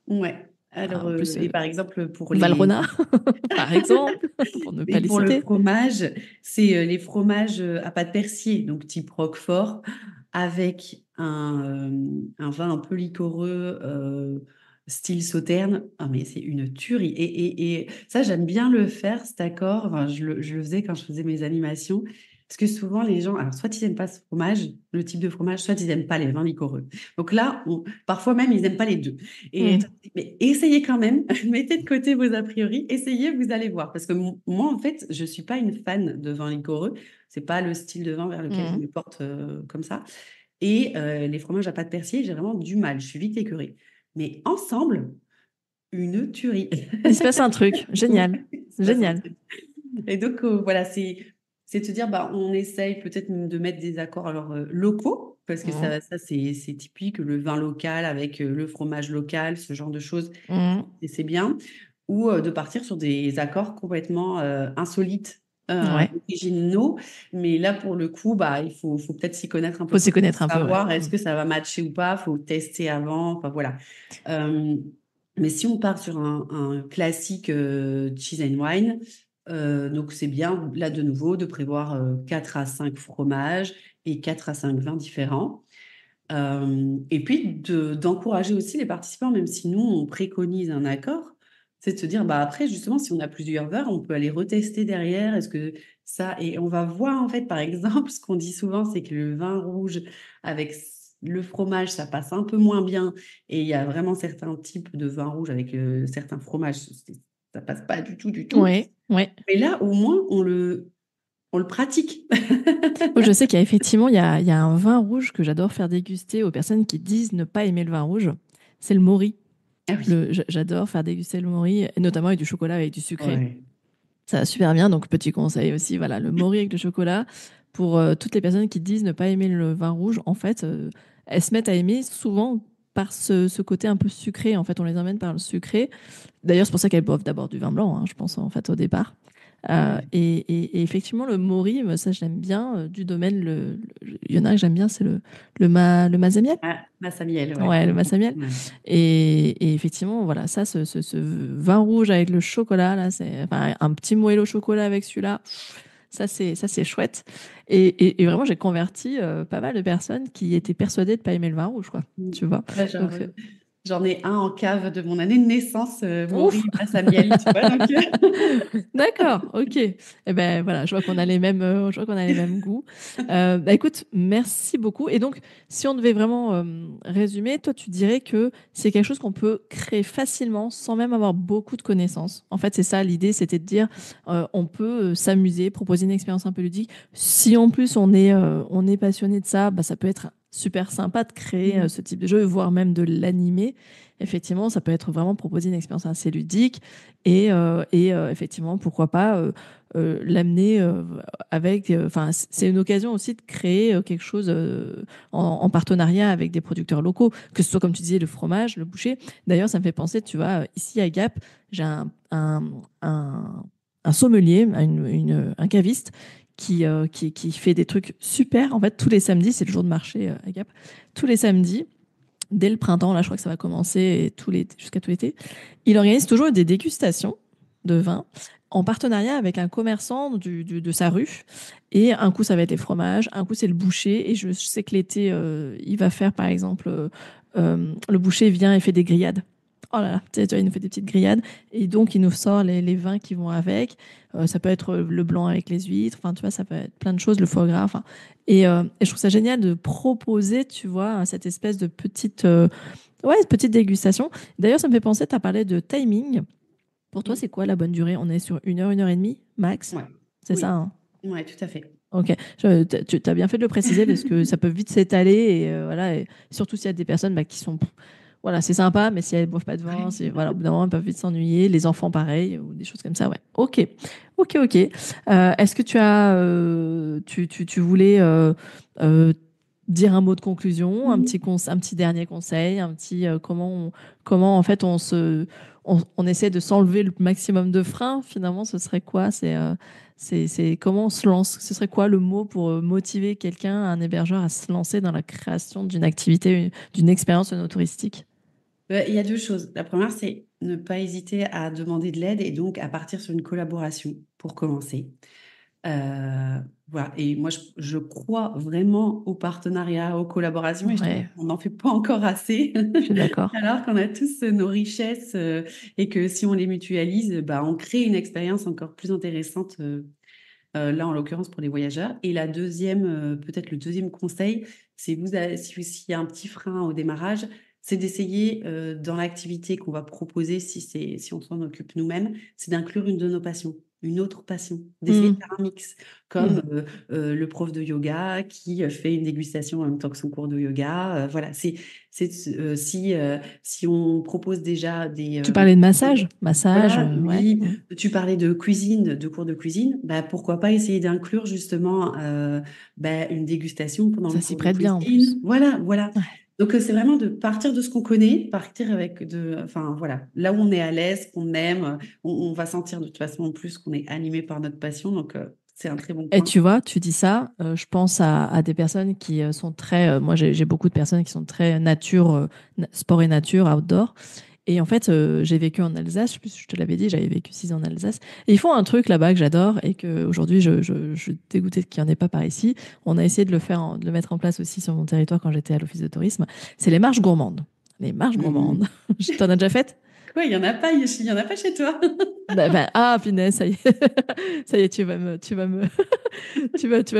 ouais. Alors, En plus, et par exemple, pour Valrhona, par exemple, pour ne pas et les pour le citer. fromage, c'est les fromages à pâte persillée, donc type Roquefort, avec un vin un peu liquoreux, style Sauterne. Ah, mais c'est une tuerie. Et ça, j'aime bien le faire, cet accord. Enfin, je le faisais quand je faisais mes animations. Parce que souvent, les gens, alors soit ils n'aiment pas ce fromage, le type de fromage, soit ils n'aiment pas les vins liquoreux. Donc là, parfois même, ils n'aiment pas les deux. Et Hmm. mais essayez quand même, mettez de côté vos a priori, essayez, vous allez voir. Parce que moi, en fait, je ne suis pas une fan de vin liquoreux. C'est pas le style de vin vers lequel je Hmm. me porte comme ça. Et les fromages à pâte persillée, j'ai vraiment du mal. Je suis vite écœurée. Mais ensemble, une tuerie. Il se passe un truc. Ouais, Génial. il se passe un Génial. truc. Et donc, voilà, c'est te dire, bah, on essaye peut-être de mettre des accords alors, locaux, parce que Hmm. ça c'est typique, le vin local avec le fromage local, ce genre de choses, Hmm. et c'est bien. Ou de partir sur des accords complètement insolites, Ouais. originaux. Mais là, pour le coup, bah, faut peut-être s'y connaître un peu Faut s'y plus pour connaître un peu, ouais. savoir Hmm. est-ce que ça va matcher ou pas. Faut tester avant. Enfin, voilà. Euh, mais si on part sur un classique cheese and wine, donc c'est bien, là de nouveau, de prévoir 4 à 5 fromages et 4 à 5 vins différents. Et puis d'encourager aussi les participants, même si nous, on préconise un accord, c'est de se dire, bah après, justement, si on a plusieurs verres, on peut aller retester derrière. Est-ce que ça... Et on va voir, en fait, par exemple, ce qu'on dit souvent, c'est que le vin rouge avec le fromage, ça passe un peu moins bien. Et il y a vraiment certains types de vin rouge avec certains fromages, ça passe pas du tout, du tout. Ouais, ouais. Mais là, au moins, on le pratique. Moi, je sais qu'il y a effectivement, il y a un vin rouge que j'adore faire déguster aux personnes qui disent ne pas aimer le vin rouge. C'est le Mori. Ah oui. J'adore faire déguster le Mori, et notamment avec du chocolat avec du sucré. Ouais. Ça va super bien. Donc, petit conseil aussi, voilà, le Mori avec le chocolat. Pour toutes les personnes qui disent ne pas aimer le vin rouge, en fait, elles se mettent à aimer souvent par ce côté un peu sucré. En fait, on les emmène par le sucré. D'ailleurs, c'est pour ça qu'elles boivent d'abord du vin blanc, hein, je pense, en fait, au départ. Ouais. Et effectivement, le Mori, ça, j'aime bien. Du domaine, il y en a que j'aime bien, c'est le Mazemiel. Ah, Massamiel, ouais. Ouais, le Massamiel. Ouais. Et effectivement, voilà, ça, ce vin rouge avec le chocolat, là, c'est enfin, un petit moelleux au chocolat avec celui-là. Ça, c'est chouette. Et vraiment, j'ai converti pas mal de personnes qui étaient persuadées de ne pas aimer le vin rouge, quoi. Mm. Tu vois. Ouais, genre, Donc, J'en ai un en cave de mon année de naissance, mon Ouf! riz à sa miel, tu vois? Donc D'accord, OK. Et ben voilà, je vois qu'on a les mêmes, je vois qu'on a les mêmes goûts. Bah, écoute, merci beaucoup et donc si on devait vraiment, résumer, toi, tu dirais que c'est quelque chose qu'on peut créer facilement sans même avoir beaucoup de connaissances? En fait, c'est ça l'idée, c'était de dire, on peut, s'amuser, proposer une expérience un peu ludique. Si en plus on est passionné de ça, bah, ça peut être super sympa de créer, mmh. ce type de jeu, voire même de l'animer. Effectivement, ça peut être vraiment proposer une expérience assez ludique et effectivement, pourquoi pas l'amener avec. Enfin, c'est une occasion aussi de créer quelque chose en partenariat avec des producteurs locaux, que ce soit comme tu disais le fromage, le boucher. D'ailleurs, ça me fait penser, tu vois, ici à Gap, j'ai un, un sommelier, un caviste qui fait des trucs super. En fait, tous les samedis, c'est le jour de marché à Gap. Tous les samedis, dès le printemps, là, je crois que ça va commencer et jusqu'à tout l'été. Il organise toujours des dégustations de vin en partenariat avec un commerçant de sa rue. Et un coup, ça va être les fromages, un coup, c'est le boucher. Et je sais que l'été, il va faire, par exemple, le boucher vient et fait des grillades. Oh là là, tu sais, il nous fait des petites grillades. Et donc, il nous sort les vins qui vont avec. Ça peut être le blanc avec les huîtres. Enfin, tu vois, ça peut être plein de choses, le foie gras. Enfin, et je trouve ça génial de proposer, tu vois, cette espèce de petite dégustation. D'ailleurs, ça me fait penser, tu as parlé de timing. Pour toi, Mmh. c'est quoi la bonne durée? On est sur une heure et demie, max? Ouais. C'est ça, Oui. hein? Ouais, tout à fait. Ok. Tu as bien fait de le préciser parce que ça peut vite s'étaler et voilà. Et surtout s'il y a des personnes bah, qui sont. Voilà, c'est sympa, mais si elles ne boivent pas de vin, voilà, au bout d'un moment, elles peuvent vite s'ennuyer. Les enfants, pareil, ou des choses comme ça, ouais. Ok. Ok, ok. Est-ce que tu voulais euh, dire un mot de conclusion, Mmh. un petit dernier conseil, comment en fait on essaie de s'enlever le maximum de freins, finalement, ce serait quoi? C'est comment on se lance? Ce serait quoi le mot pour motiver quelqu'un, un hébergeur, à se lancer dans la création d'une activité, d'une expérience touristique? Il y a 2 choses. La première, c'est ne pas hésiter à demander de l'aide et donc à partir sur une collaboration pour commencer. Voilà et moi je crois vraiment au partenariat, aux collaborations et je trouve Ouais, qu'on n'en fait pas encore assez je suis d'accord. alors qu'on a tous, nos richesses, et que si on les mutualise, bah, on crée une expérience encore plus intéressante, là, en l'occurrence pour les voyageurs et la deuxième, peut-être le deuxième conseil, c'est vous a si s'il y a un petit frein au démarrage, c'est d'essayer, dans l'activité qu'on va proposer si on s'en occupe nous-mêmes, c'est d'inclure une de nos passions, une autre passion, d'essayer de Mm, faire un mix mm. comme, le prof de yoga qui, fait une dégustation en même temps que son cours de yoga, voilà, si on propose déjà des, Tu parlais de massage? Massage, voilà, ouais. oui, Mm. tu parlais de cuisine, de cours de cuisine, bah, pourquoi pas essayer d'inclure justement, bah, une dégustation pendant le Ça s'y cours de prête bien en plus. cuisine. Voilà, voilà. Ouais. Donc, c'est vraiment de partir de ce qu'on connaît, partir avec enfin, voilà, là où on est à l'aise, qu'on aime, on va sentir de toute façon en plus qu'on est animé par notre passion, donc, c'est un très bon Et point. tu vois, tu dis ça, je pense à des personnes qui sont très. Moi, j'ai beaucoup de personnes qui sont très nature, sport et nature, outdoor. Et en fait, j'ai vécu en Alsace, je sais plus si je te l'avais dit, j'avais vécu 6 ans en Alsace. Et ils font un truc là-bas que j'adore et qu'aujourd'hui, je suis dégoûtée qu'il n'y en ait pas par ici. On a essayé de le faire, de le mettre en place aussi sur mon territoire quand j'étais à l'office de tourisme. C'est les marches gourmandes. Les marches gourmandes. Mmh. T'en as déjà fait? Quoi, il y en a pas chez toi? Ah, punaise, ça y est. Ça y est, tu vas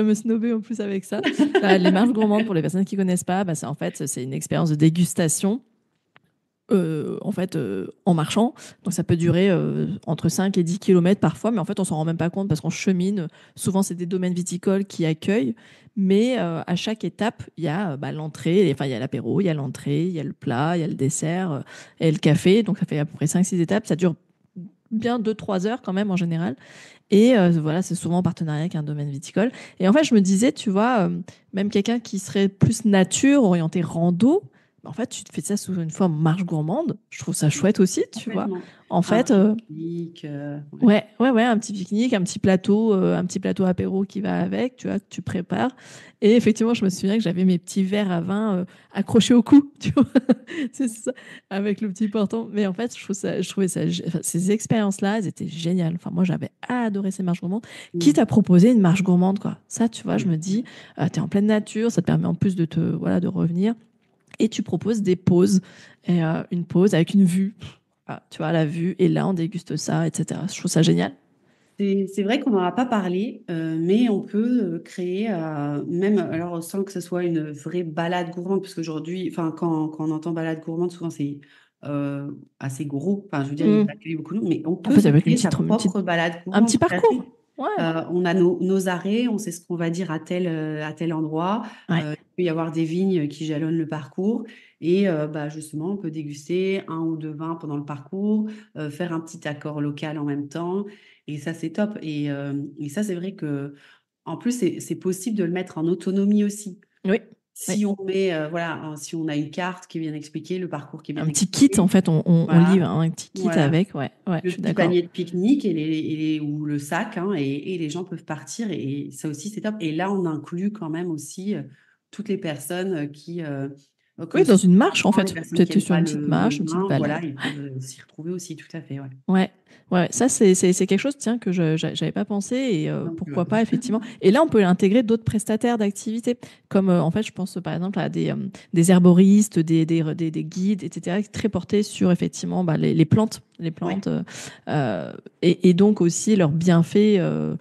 me snober en plus avec ça. Les marches gourmandes, pour les personnes qui connaissent pas, bah, en fait, c'est une expérience de dégustation en marchant. Donc ça peut durer entre 5 et 10 kilomètres parfois, mais en fait on s'en rend même pas compte parce qu'on chemine. Souvent c'est des domaines viticoles qui accueillent, mais à chaque étape, il y a bah, l'entrée, enfin il y a l'apéro, il y a l'entrée, il y a le plat, il y a le dessert et le café. Donc ça fait à peu près 5 6 étapes. Ça dure bien 2 3 heures quand même en général. Et voilà, c'est souvent en partenariat avec un domaine viticole. Et en fait, je me disais, tu vois, même quelqu'un qui serait plus nature, orienté rando, bah, en fait, tu te fais ça sous une forme marche gourmande. Je trouve ça chouette aussi, tu vois. Complètement. En Un fait, pique-nique, ouais. ouais, ouais, ouais, un petit pique-nique, un petit plateau apéro qui va avec, tu vois, que tu prépares. Et effectivement, je me souviens que j'avais mes petits verres à vin accrochés au cou, tu vois, c'est ça, avec le petit portant. Mais en fait, je trouvais ça, enfin, ces expériences-là, elles étaient géniales. Enfin, moi, j'avais adoré ces marches gourmandes. Quitte Mmh. à proposer une marche gourmande, quoi. Ça, tu vois, je Oui. me dis, tu es en pleine nature, ça te permet en plus voilà, de revenir. et tu proposes des pauses, et, une pause avec une vue. Ah, tu vois, la vue, et là, on déguste ça, etc. Je trouve ça génial. C'est vrai qu'on n'en a pas parlé, mais on peut créer, même alors sans que ce soit une vraie balade gourmande, parce qu'aujourd'hui, enfin, quand on entend balade gourmande, souvent c'est assez gros. Enfin, je veux dire, il Mm. va accueillir beaucoup de monde, mais on En peut fait, se avec créer sa une petite, propre balade un gourmande, petit tout à fait. parcours. Ouais, On a nos arrêts, on sait ce qu'on va dire à tel endroit. ouais. Il peut y avoir des vignes qui jalonnent le parcours. Et bah, justement, on peut déguster un ou deux vins pendant le parcours, faire un petit accord local en même temps. Et ça, c'est top. Et ça, c'est vrai que, en plus, c'est possible de le mettre en autonomie aussi. Oui, oui. Si on met, voilà, si on a une carte qui est bien expliquée, le parcours qui est bien Un petit kit, en expliqué, fait, on livre voilà, un petit kit voilà avec. Ouais, ouais, je le suis petit d'accord. panier de pique-nique ou le sac, hein, et les gens peuvent partir. Et ça aussi, c'est top. Et là, on inclut quand même aussi toutes les personnes que Oui, dans ce une soit marche, en vraiment les fait. personnes qui Peut-être n'aiment sur pas une petite marche, le une petite vin, voilà, balade. ils peuvent s'y retrouver aussi, tout à fait. Ouais. Ouais, ouais, ça c'est quelque chose, tiens, que j'avais pas pensé, et Donc, pourquoi pas, effectivement. Et là, on peut intégrer d'autres prestataires d'activités, comme en fait, je pense par exemple à des herboristes, des guides, etc., très portés sur effectivement bah, les ouais. plantes, et donc aussi leurs bienfaits. Euh,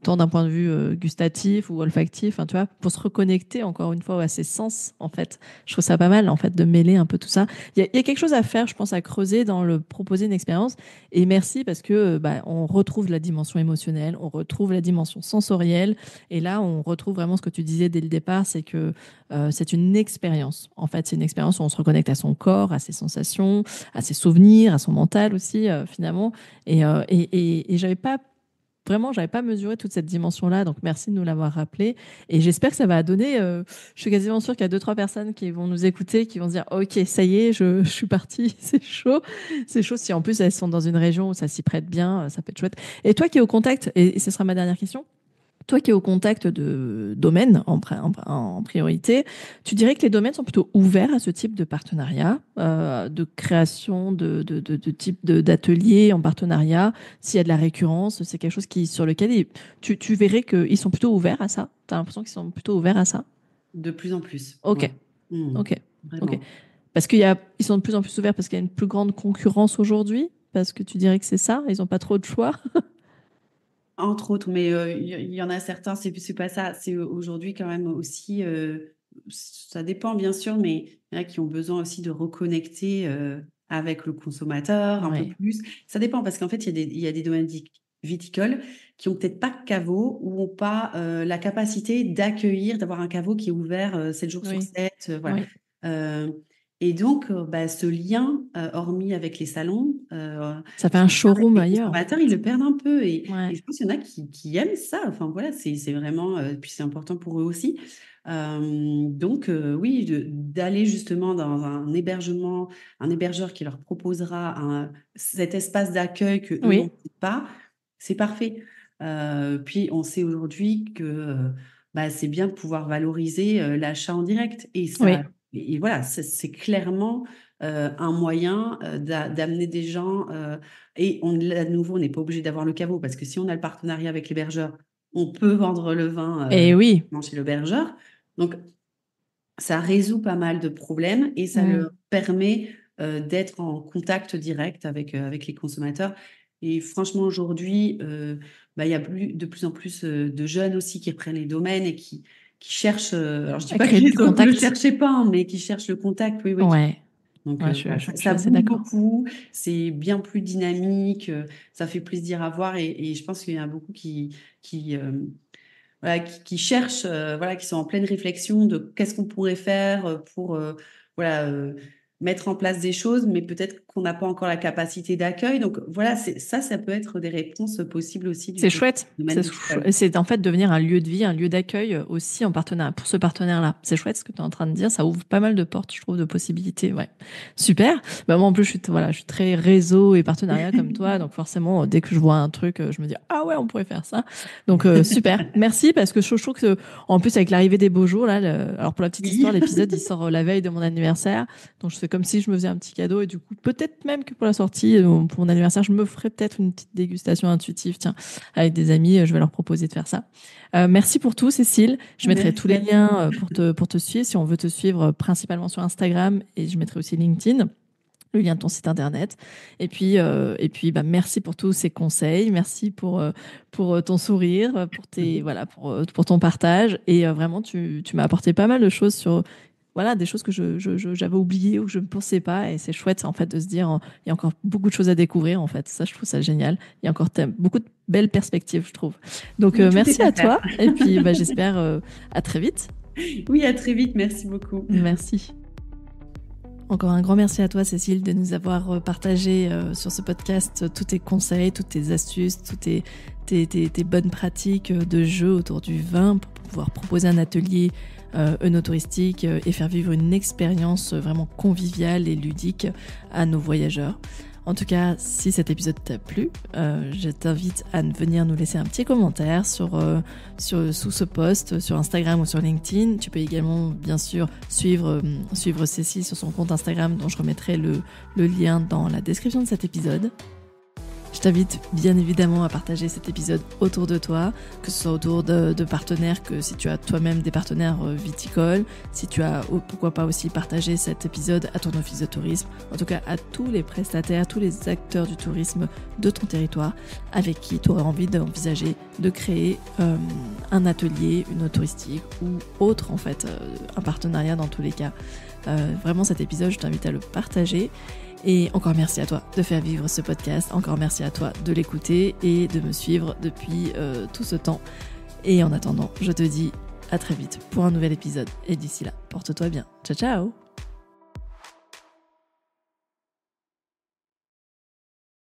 Tant d'un point de vue gustatif ou olfactif, hein, tu vois, pour se reconnecter encore une fois à ses sens, en fait. Je trouve ça pas mal, en fait, de mêler un peu tout ça. Il y a quelque chose à faire, je pense, à creuser dans le proposer une expérience. Et merci parce que bah, on retrouve la dimension émotionnelle, on retrouve la dimension sensorielle. Et là, on retrouve vraiment ce que tu disais dès le départ, c'est que c'est une expérience. En fait, c'est une expérience où on se reconnecte à son corps, à ses sensations, à ses souvenirs, à son mental aussi, finalement. Et j'avais pas vraiment, j'avais pas mesuré toute cette dimension-là, donc merci de nous l'avoir rappelé. Et j'espère que ça va donner. Je suis quasiment sûre qu'il y a deux, trois personnes qui vont nous écouter, qui vont se dire, OK, ça y est, je suis partie, c'est chaud. C'est chaud. Si en plus elles sont dans une région où ça s'y prête bien, ça peut être chouette. Et toi qui es au contact, et ce sera ma dernière question, toi qui es au contact de domaines en priorité, tu dirais que les domaines sont plutôt ouverts à ce type de partenariat, de création de type d'ateliers en partenariat. S'il y a de la récurrence, c'est quelque chose sur lequel tu verrais qu'ils sont plutôt ouverts à ça. Tu as l'impression qu'ils sont plutôt ouverts à ça? De plus en plus. Ok, Ouais. Mhm. ok, ok. Vraiment. Parce ils sont de plus en plus ouverts parce qu'il y a une plus grande concurrence aujourd'hui. Parce que tu dirais que c'est ça, ils n'ont pas trop de choix. Entre autres, mais il y en a certains, c'est pas ça. C'est aujourd'hui quand même aussi, ça dépend bien sûr, mais il y en a qui ont besoin aussi de reconnecter avec le consommateur un peu Ouais, plus. Ça dépend parce qu'en fait, il y a des domaines viticoles qui ont peut-être pas de caveau ou ont pas la capacité d'accueillir, d'avoir un caveau qui est ouvert 7 jours sur oui, 7. Voilà. oui. Euh, et donc, bah, ce lien, hormis avec les salons, Ça fait ce un lien avec showroom les ailleurs, en consommateurs, ils fait. le perdent un peu. Et Ouais. je pense qu'il y en a qui aiment ça. Enfin, voilà, c'est vraiment, puis c'est important pour eux aussi. Donc, oui, d'aller justement dans un hébergeur qui leur proposera cet espace d'accueil que eux n'ont Oui, pas, c'est parfait. Puis, on sait aujourd'hui que bah, c'est bien de pouvoir valoriser l'achat en direct. oui. Et voilà, c'est clairement un moyen d'amener des gens. Et à nouveau, on n'est pas obligé d'avoir le caveau parce que si on a le partenariat avec l'hébergeur, on peut vendre le vin Et oui. chez l'hébergeur. Donc, ça résout pas mal de problèmes et ça Mm. leur permet d'être en contact direct avec les consommateurs. Et franchement, aujourd'hui, bah, il y a de plus en plus de jeunes aussi qui reprennent les domaines et qui cherchent, alors je dis À pas créer qu'ils du ne le contact. cherchaient pas, hein, mais qui cherchent le contact, oui, oui. Ouais. Donc, Ouais, voilà, je suis ça assez bouge d'accord. beaucoup, c'est bien plus dynamique, ça fait plaisir à voir et je pense qu'il y en a beaucoup qui, voilà, qui cherchent, voilà, qui sont en pleine réflexion de qu'est-ce qu'on pourrait faire pour voilà, mettre en place des choses, mais peut-être qu'on n'a pas encore la capacité d'accueil. Donc voilà, ça peut être des réponses possibles aussi du C'est côté chouette. du domaine viticole. C'est en fait devenir un lieu de vie, un lieu d'accueil aussi en partenariat, pour ce partenaire-là. C'est chouette ce que tu es en train de dire. Ça ouvre pas mal de portes, je trouve, de possibilités. Ouais. Super. Bah, moi, en plus, voilà, je suis très réseau et partenariat comme toi. Donc, forcément, dès que je vois un truc, je me dis, ah ouais, on pourrait faire ça. Donc, super. Merci parce que je trouve que, en plus, avec l'arrivée des beaux jours, là, alors pour la petite histoire, Oui. l'épisode, il sort la veille de mon anniversaire. Donc, je fais comme si je me faisais un petit cadeau. Et du coup, peut-être même que pour la sortie, pour mon anniversaire, je me ferai peut-être une petite dégustation intuitive. Tiens, avec des amis, je vais leur proposer de faire ça. Merci pour tout, Cécile. Je mettrai tous les liens pour te suivre, si on veut te suivre principalement sur Instagram. Et je mettrai aussi LinkedIn, le lien de ton site internet. Et puis, merci pour tous ces conseils. Merci pour ton sourire, pour ton partage. Et vraiment, tu m'as apporté pas mal de choses sur des choses que j'avais oubliées ou que je ne pensais pas. Et c'est chouette, en fait, de se dire, il y a encore beaucoup de choses à découvrir, en fait. Ça, je trouve ça génial. Il y a encore beaucoup de belles perspectives, je trouve. Donc, merci à toi. Et puis, j'espère à très vite. Oui, à très vite. Merci beaucoup. Merci. Encore un grand merci à toi, Cécile, de nous avoir partagé sur ce podcast tous tes conseils, toutes tes astuces, toutes tes bonnes pratiques de jeu autour du vin pour pouvoir proposer un atelier œnotouristique et faire vivre une expérience vraiment conviviale et ludique à nos voyageurs. En tout cas, si cet épisode t'a plu, je t'invite à venir nous laisser un petit commentaire sous ce post sur Instagram ou sur LinkedIn. Tu peux également, bien sûr, suivre Cécile sur son compte Instagram, dont je remettrai le lien dans la description de cet épisode. Je t'invite bien évidemment à partager cet épisode autour de toi, que ce soit autour de partenaires, que si tu as toi-même des partenaires viticoles, si tu as, pourquoi pas aussi partager cet épisode à ton office de tourisme, en tout cas à tous les prestataires, tous les acteurs du tourisme de ton territoire avec qui tu aurais envie d'envisager de créer un atelier, une eau touristique ou autre en fait, un partenariat dans tous les cas. Vraiment cet épisode, je t'invite à le partager. Et encore merci à toi de faire vivre ce podcast. Encore merci à toi de l'écouter et de me suivre depuis tout ce temps. Et en attendant, je te dis à très vite pour un nouvel épisode. Et d'ici là, porte-toi bien. Ciao, ciao!